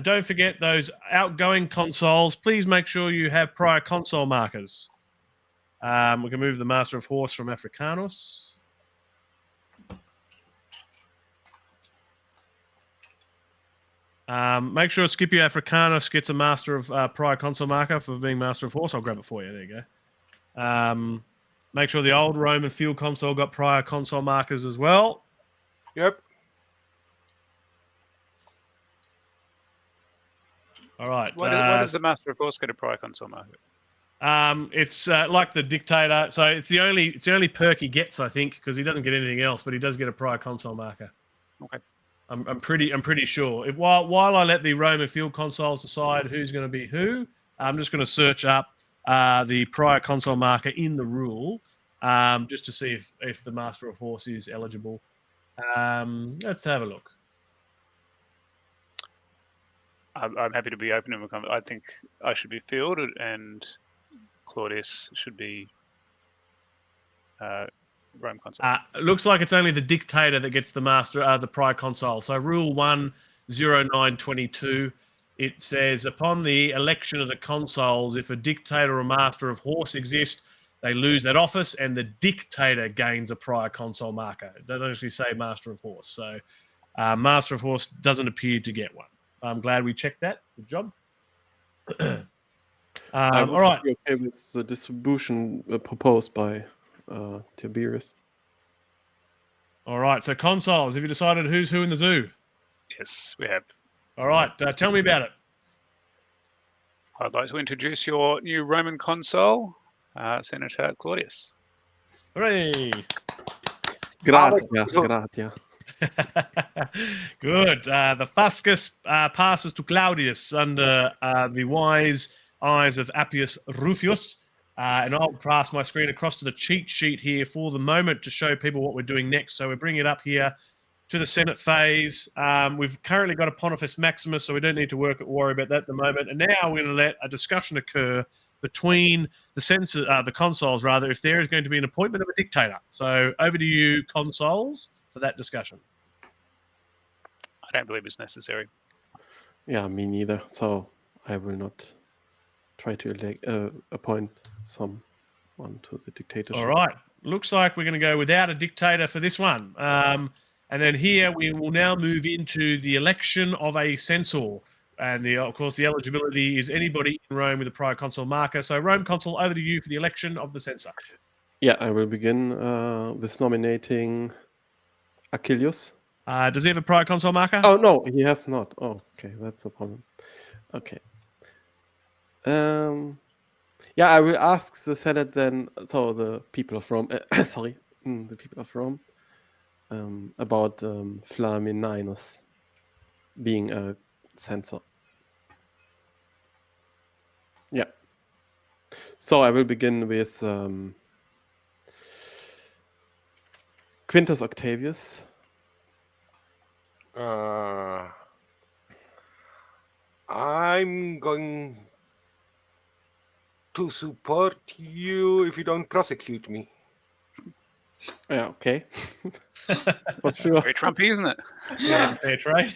Don't forget those outgoing consoles. Please make sure you have prior console markers. We can move the Master of Horse from Africanus. Make sure Scipio Africanus gets a Master of prior console marker for being Master of Horse. I'll grab it for you. There you go. Make sure the old Roman field console got prior console markers as well. Yep. All right. Why does the Master of Horse get a prior console marker? It's like the Dictator. So it's the only perk he gets, I think, because he doesn't get anything else, but he does get a prior console marker. Okay. I'm pretty sure. While I let the Roman field consoles decide who's going to be who, I'm just going to search up the prior console marker in the rule, just to see if the Master of Horse is eligible. Let's have a look. I'm happy to be open to I think I should be fielded and Claudius should be Rome console. It looks like it's only the Dictator that gets the the prior console. So Rule 10922, it says upon the election of the consoles, if a Dictator or Master of Horse exist, they lose that office, and the Dictator gains a prior console marker. It doesn't actually say Master of Horse, so Master of Horse doesn't appear to get one. I'm glad we checked that. Good job. I would all right. be okay with the distribution proposed by Tiberius. All right. So consoles. Have you decided who's who in the zoo? Yes, we have. All right. Tell me about it. I'd like to introduce your new Roman consul, Senator Claudius. Hooray! Grazie, grazie. Good. The Fascus passes to Claudius under the wise eyes of Appius Rufius. And I'll pass my screen across to the cheat sheet here for the moment to show people what we're doing next. So we're bringing it up here to the Senate phase. We've currently got a Pontifex Maximus, so we don't need to worry about that at the moment. And now we're going to let a discussion occur between the consuls, rather, if there is going to be an appointment of a dictator. So over to you, consuls, for that discussion. I don't believe it's necessary. Yeah, me neither. So I will not try to appoint someone to the dictatorship. All right. Looks like we're going to go without a dictator for this one. And then here we will now move into the election of a censor. And of course, the eligibility is anybody in Rome with a prior consul marker. So Rome consul, over to you for the election of the censor. Yeah, I will begin with nominating Achilles. Does he have a prior consul marker? Oh, no, he has not. Oh, okay, that's a problem. Okay. Yeah, I will ask the Senate then, so the people of Rome, the people of Rome, about Flamininus being a censor. Yeah. So I will begin with Quintus Octavius. I'm going to support you if you don't prosecute me. Yeah, okay. For sure. Very Trumpy, isn't it? Yeah, fair trade.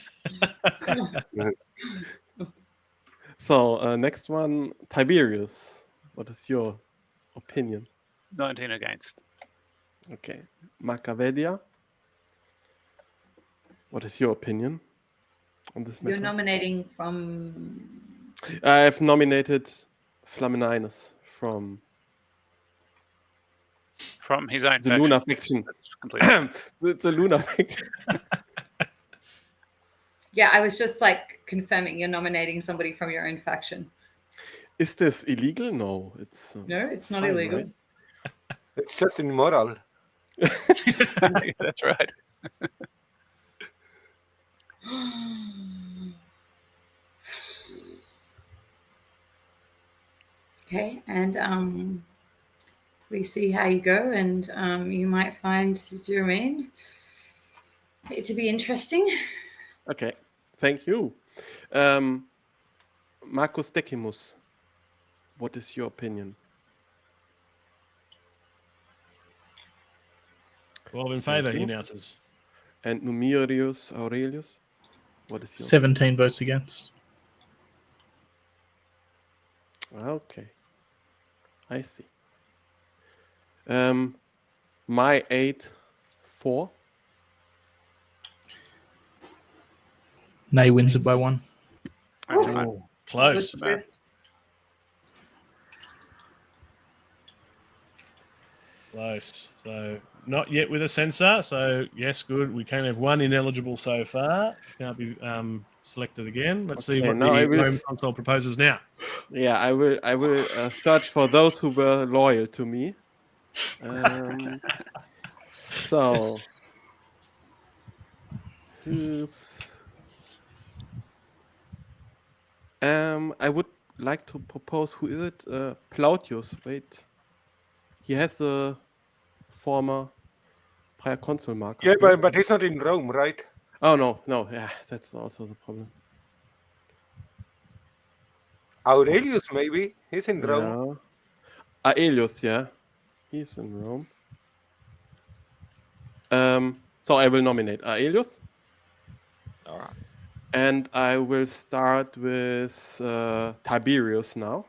So, next one, Tiberius. What is your opinion? 19 against. Okay. Machiavellia. What is your opinion? on this You're matter. nominating from. I have nominated Flamininus from From his own the faction. Lunar faction. Completely. The Lunar faction. Yeah, I was just like confirming you're nominating somebody from your own faction. Is this illegal? No, it's No, it's not fine, illegal. right? It's just immoral. That's right. Okay, and we see how you go, and you might find, do you know what I mean, it to be interesting. Okay, thank you. Marcus Decimus, what is your opinion? 12 in Thank favour, he you. announces. And Numerius Aurelius, what is your 17 votes against. opinion? Okay, I see. My 8-4. Nay wins it by 1. That's right. Oh, close. Good, Chris. Close. So not yet with a censor. So yes, good. We can have one ineligible so far. Can't be selected again. Let's see Okay, what now I the will home console proposes now. Yeah, I will search for those who were loyal to me. So, I would like to propose. Who is it? Plautius. Wait, he has a former prior consul mark. Yeah, but he's not in Rome, right? Oh no, yeah, that's also the problem. Aurelius, maybe. He's in Rome. Yeah. Aurelius, yeah, he's in Rome. So I will nominate Aurelius. All right. And I will start with Tiberius now.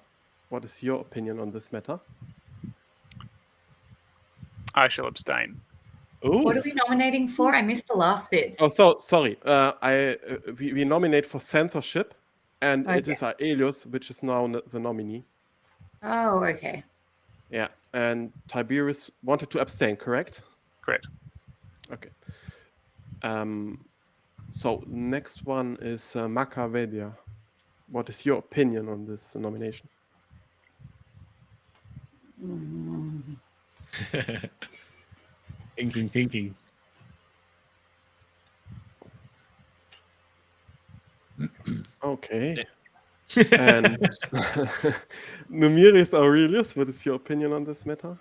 What is your opinion on this matter? I shall abstain. Ooh. What are we nominating for? I missed the last bit. Oh, so sorry. We nominate for censorship, and it Okay. is Aurelius, which is now the nominee. Oh, okay. Yeah, and Tiberius wanted to abstain, correct? Correct. Okay. So next one is Machiavellia. What is your opinion on this nomination? Thinking. Okay. And Numerius Aurelius, what is your opinion on this matter?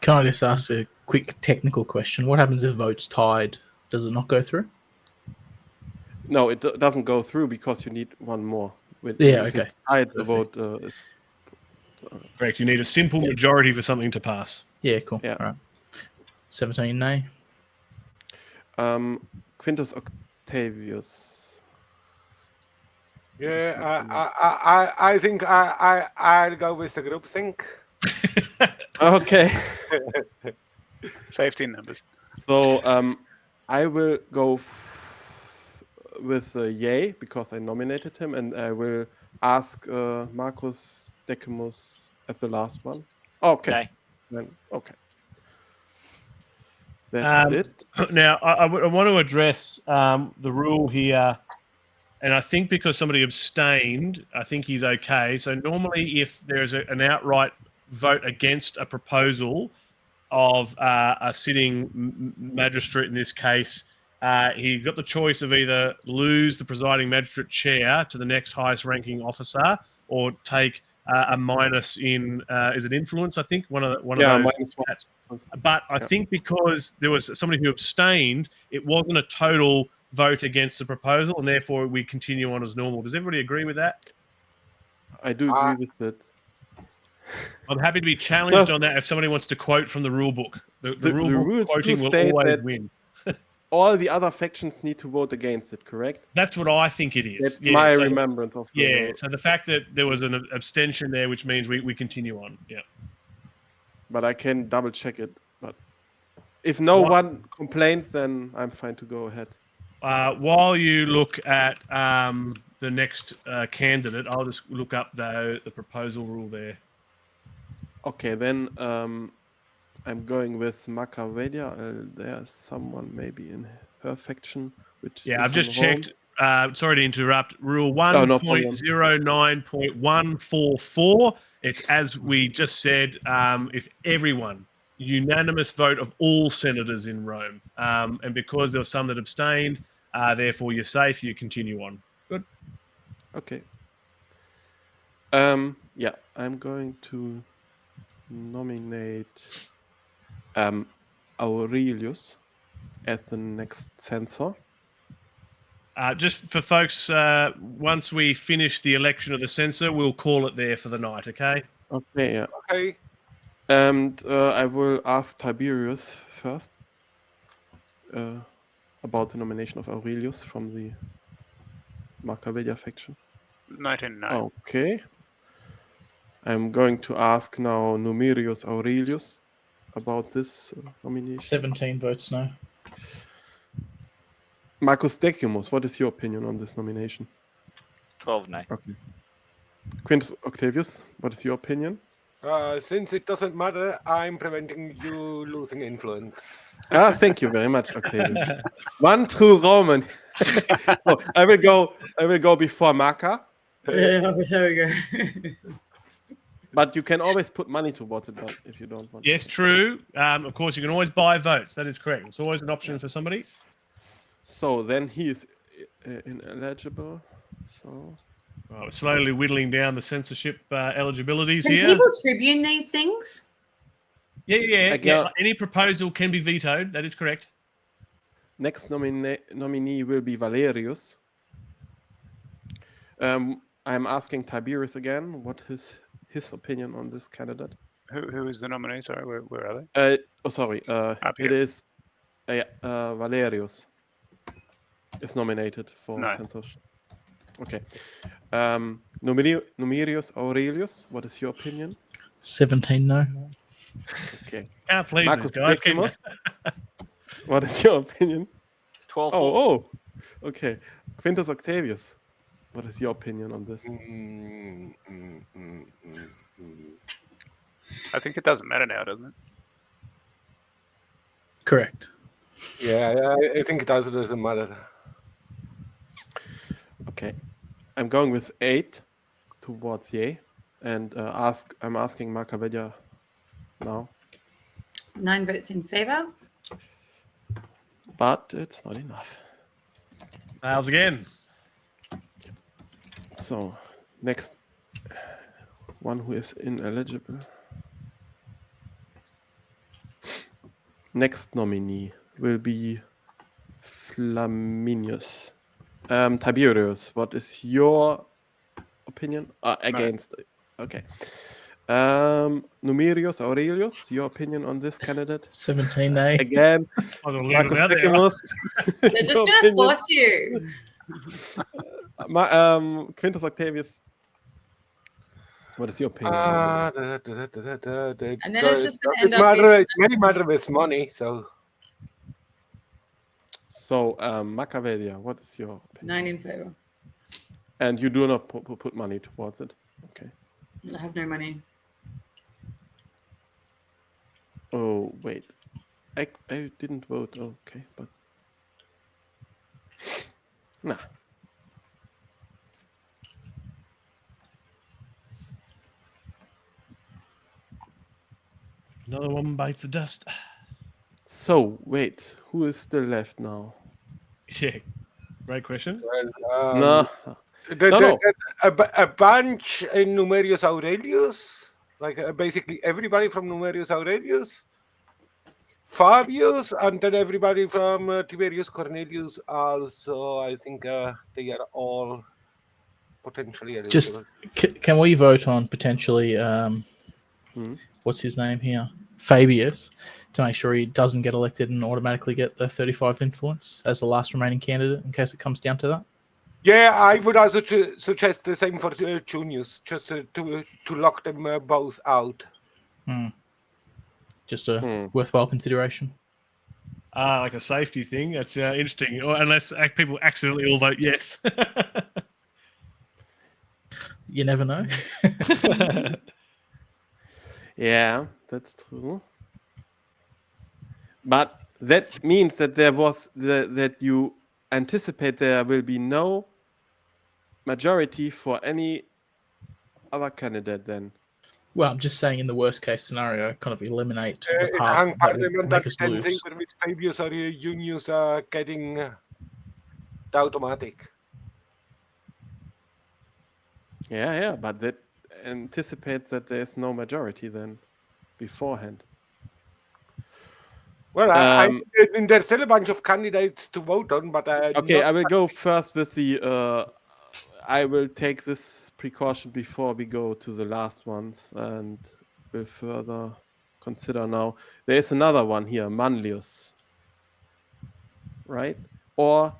Can I just ask a quick technical question? What happens if votes tied? Does it not go through? No, it doesn't go through because you need one more. Yeah, If okay. it's tied, the Perfect. vote is... Correct. You need a simple majority for something to pass. Yeah, cool. Yeah. All right. 17 nay. Quintus Octavius. Yeah, I think I'll go with the group think. Okay. Safety in numbers. So I will go with Yay because I nominated him, and I will ask Marcus Decimus at the last one. Okay. Okay. Then okay. That's it. Now, I want to address the rule here, and I think because somebody abstained, I think he's okay. So normally, if there's an outright vote against a proposal of a sitting magistrate in this case, he got the choice of either lose the presiding magistrate chair to the next highest ranking officer or take a minus in is it influence? I think one of those. -1. But I think because there was somebody who abstained, it wasn't a total vote against the proposal, and therefore we continue on as normal. Does everybody agree with that? I do agree with that. I'm happy to be challenged on that if somebody wants to quote from the rule book. The rule book rules quoting do will state always that win. all the other factions need to vote against it, correct? That's what I think it is. That's Yeah, my so- remembrance of the... Yeah, so the fact that there was an abstention there, which means we continue on. Yeah. But I can double check it. But if no What? one complains, then I'm fine to go ahead. while you look at the next candidate, I'll just look up the proposal rule there. Okay, then I'm going with Machiavellia. There's someone maybe in her faction, which Yeah, is I've just in Rome. checked. Sorry to interrupt. Rule Oh, no problem. 1.09.144. It's as we just said, if everyone, unanimous vote of all senators in Rome. And because there were some that abstained, therefore you're safe, you continue on. Good. Okay. Yeah, I'm going to nominate Aurelius as the next censor. Just for folks, once we finish the election of the censor, we'll call it there for the night, okay? Okay, yeah. Okay. And I will ask Tiberius first about the nomination of Aurelius from the Machiavellia faction. 19 no. Okay. I'm going to ask now Numerius Aurelius about this nomination. 17 votes no. Marcus Decimus, what is your opinion on this nomination? 12 no. Okay. Quintus Octavius, what is your opinion? Since it doesn't matter, I'm preventing you losing influence. Thank you very much, Octavius. One true Roman. So I will go before Marca, Yeah, there we go. but you can always put money towards it if you don't want. Yes, true. Of course, you can always buy votes. That is correct. It's always an option for somebody. So then he is ineligible. So We're slowly whittling down the censorship eligibilities Can here. people tribune these things? Yeah. Any proposal can be vetoed. That is correct. next nominee will be Valerius. I'm asking Tiberius again. What is his opinion on this candidate? Who is the nominee? Sorry, where are they? It here. is Valerius is nominated for No. censorship. Okay. Numerius Aurelius, what is your opinion? 17 no. Okay. Can't please Marcus these guys, can you? Decimus, what is your opinion? 12 Oh, okay. Quintus Octavius, what is your opinion on this? I think it doesn't matter now, doesn't it? Correct. Yeah, I think it doesn't matter. Okay. I'm going with 8 towards yay, and I'm asking Machiavellia now, 9 votes in favor. but it's not enough. Fails again. So next one who is ineligible. Next nominee will be Flaminius. Tiberius, what is your opinion against? Okay. Numerius Aurelius, your opinion on this candidate? 17 no. Again, I'll leave it Marcus out there. Decimus. They're just your going to opinion? force you. Quintus Octavius, what is your opinion? And then it's just going to end up It may matter with money, so So, Machiavellia, what is your opinion? 9 in favor. And you do not put money towards it? Okay. I have no money. Oh, wait. I didn't vote. Okay, but... Nah. Another one bites the dust. So, wait. Who is still left now? Yeah, great question. No. A bunch in Numerius Aurelius, like basically everybody from Numerius Aurelius, Fabius, and then everybody from Tiberius Cornelius. Also, I think they are all potentially eligible. Just can we vote on potentially what's his name here, Fabius, to make sure he doesn't get elected and automatically get the 35 influence as the last remaining candidate in case it comes down to that? Yeah, I would also suggest the same for Junius, just to lock them both out. Just a worthwhile consideration. Like a safety thing. That's interesting. Or unless people accidentally all vote yes. You never know. Yeah, that's true. But that means that that you anticipate there will be no majority for any other candidate then. Well, I'm just saying in the worst case scenario, kind of eliminate the In path hung that will parliament, make that us can lose. think with Fabius or Junius are getting the automatic. Yeah, but that anticipates that there's no majority then beforehand. Well, there's still a bunch of candidates to vote on, but okay, I will go first with the. I will take this precaution before we go to the last ones, and will further consider now. There is another one here, Manlius, right? Or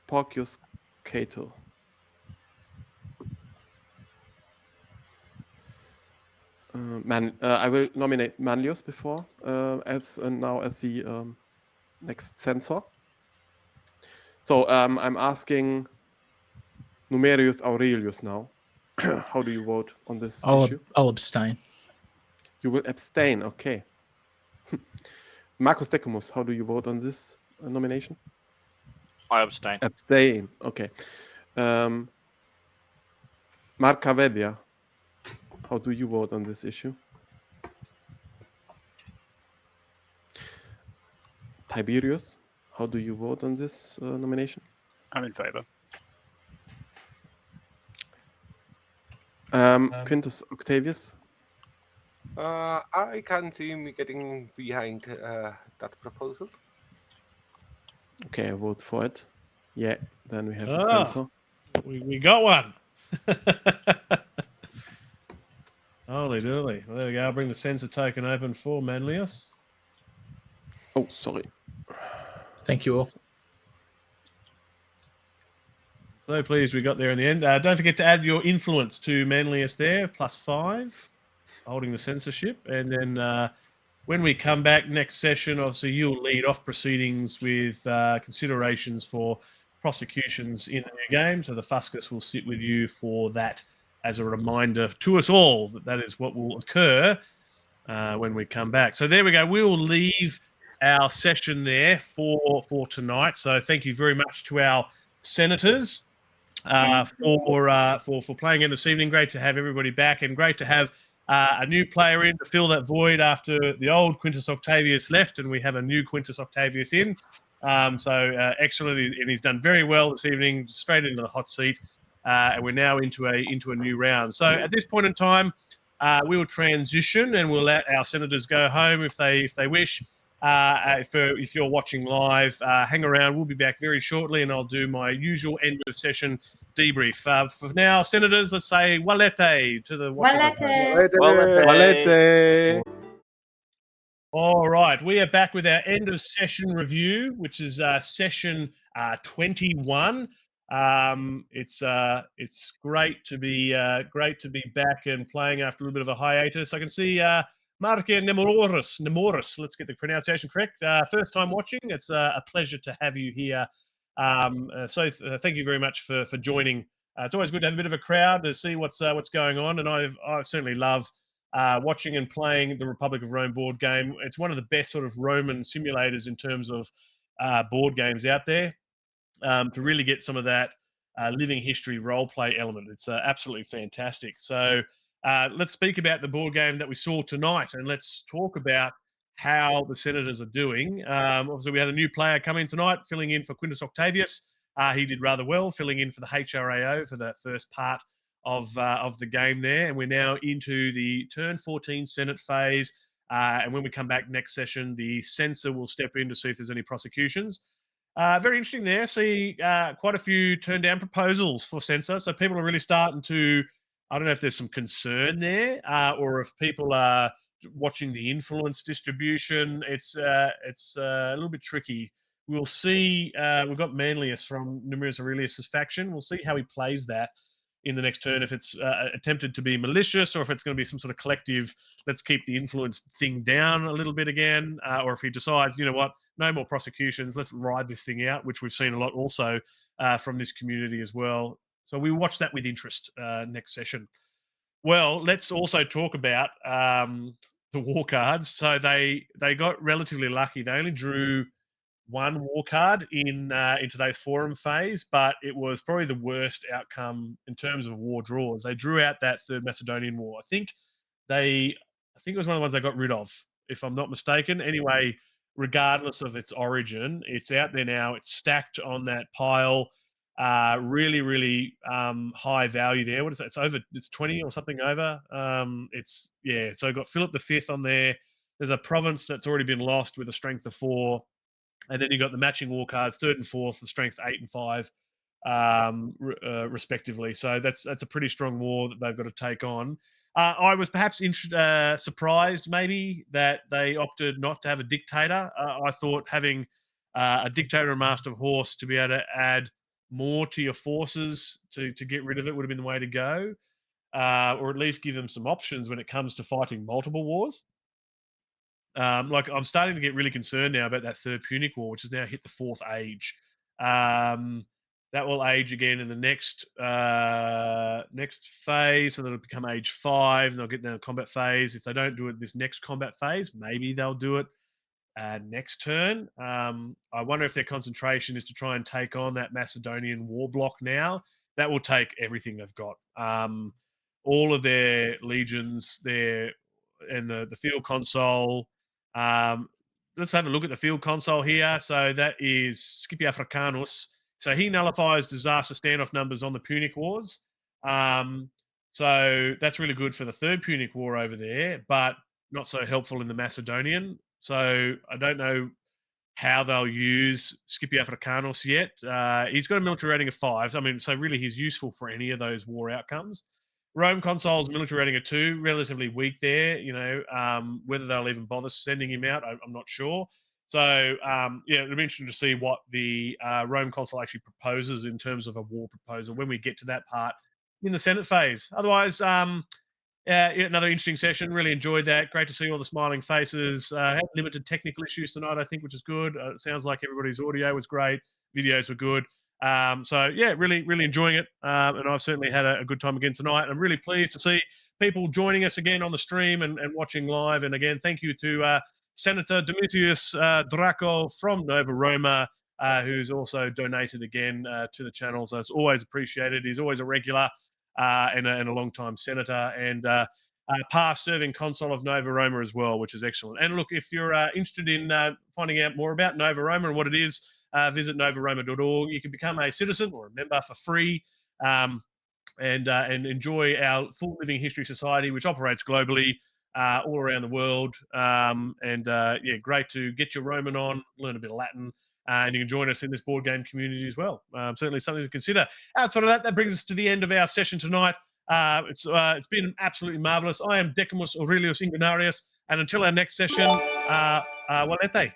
Porcius Cato. I will nominate Manlius before as now as the next censor. So I'm asking Numerius Aurelius now. How do you vote on this issue? I'll abstain. You will abstain, okay. Marcus Decumus, how do you vote on this nomination? I abstain. Abstain, okay. Marca Vedia, how do you vote on this issue? Tiberius, how do you vote on this nomination? I'm in favor. Quintus Octavius? I can see me getting behind that proposal. Okay, I vote for it. Yeah, then we have a Ah, censor. we got one. Holy dooly. Well, there we go. I'll bring the censor token open for Manlius. Oh, sorry. Thank you all. So pleased we got there in the end. Don't forget to add your influence to Manlius there, +5, holding the censorship. And then when we come back next session, obviously you'll lead off proceedings with considerations for prosecutions in the new game. So the Fuscus will sit with you for that as a reminder to us all that that is what will occur when we come back. So there we go. We'll leave our session there for tonight. So thank you very much to our senators for playing in this evening. Great to have everybody back, and great to have a new player in to fill that void after the old Quintus Octavius left, and we have a new Quintus Octavius in. So excellent, and he's done very well this evening, straight into the hot seat, and we're now into a new round. So at this point in time, we will transition, and we'll let our senators go home if they wish. If you're watching live, hang around. We'll be back very shortly, and I'll do my usual end of session debrief. For now, senators, let's say walete to the Walete. All right, we are back with our end of session review, which is session 21. It's great to be back and playing after a little bit of a hiatus. I can see Marke Nemoris. Let's get the pronunciation correct. First time watching. It's a pleasure to have you here. So thank you very much for joining. It's always good to have a bit of a crowd to see what's going on, and I certainly love watching and playing the Republic of Rome board game. It's one of the best sort of Roman simulators in terms of board games out there. To really get some of that living history role play element. It's absolutely fantastic. So let's speak about the board game that we saw tonight, and let's talk about how the Senators are doing. Obviously, we had a new player come in tonight, filling in for Quintus Octavius. He did rather well, filling in for the HRAO for the first part of the game there. And we're now into the turn 14 Senate phase. And when we come back next session, the censor will step in to see if there's any prosecutions. Very interesting there. See quite a few turned down proposals for censor. So people are really starting to, I don't know if there's some concern there or if people are watching the influence distribution. It's a little bit tricky. We'll see. We've got Manlius from Numerius Aurelius' faction. We'll see how he plays that. in the next turn if it's attempted to be malicious, or if it's going to be some sort of collective, let's keep the influence thing down a little bit again, or if he decides, you know what, no more prosecutions, let's ride this thing out, which we've seen a lot also from this community as well. So we watch that with interest next session. Well, let's also talk about the war cards. So they got relatively lucky. They only drew one war card in today's forum phase, but it was probably the worst outcome in terms of war draws. They drew out that Third Macedonian War. I think it was one of the ones they got rid of, if I'm not mistaken. Anyway, regardless of its origin, it's out there now. It's stacked on that pile. Really, really high value there. What is that? It's 20 or something over. So got Philip V on there. There's a province that's already been lost with a strength of 4. And then you got the matching war cards, 3rd and 4th, the strength 8 and 5, respectively. So that's a pretty strong war that they've got to take on. I was perhaps surprised maybe that they opted not to have a dictator. I thought having a dictator and master of horse to be able to add more to your forces to get rid of it would have been the way to go, or at least give them some options when it comes to fighting multiple wars. Like I'm starting to get really concerned now about that Third Punic War, which has now hit the 4th age. That will age again in the next phase, so that'll become age 5, and they'll get down to combat phase. If they don't do it this next combat phase, maybe they'll do it next turn. I wonder if their concentration is to try and take on that Macedonian war block now. That will take everything they've got. All of their legions, and the field console. Let's have a look at the field console here. So that is Scipio Africanus. So he nullifies disaster standoff numbers on the Punic Wars. So that's really good for the Third Punic War over there, but not so helpful in the Macedonian. So I don't know how they'll use Scipio Africanus yet. He's got a military rating of 5. I mean, so really he's useful for any of those war outcomes. Rome Console's military rating of 2, relatively weak there. Whether they'll even bother sending him out, I'm not sure. So, it'll be interesting to see what the Rome Consul actually proposes in terms of a war proposal when we get to that part in the Senate phase. Otherwise, another interesting session. Really enjoyed that. Great to see all the smiling faces. Had limited technical issues tonight, I think, which is good. It sounds like everybody's audio was great. Videos were good. Really, really enjoying it. And I've certainly had a good time again tonight. I'm really pleased to see people joining us again on the stream and watching live. And again, thank you to Senator Demetrius Draco from Nova Roma, who's also donated again to the channel. So it's always appreciated. He's always a regular and a long-time senator, and past serving consul of Nova Roma as well, which is excellent. And look, if you're interested in finding out more about Nova Roma and what it is, visit novaroma.org. You can become a citizen or a member for free, and enjoy our full living history society, which operates globally all around the world. Great to get your Roman on, learn a bit of Latin, and you can join us in this board game community as well. Certainly something to consider. Outside of that brings us to the end of our session tonight. It's been absolutely marvelous. I am Decimus Aurelius Ingeniarius, and until our next session, Valete.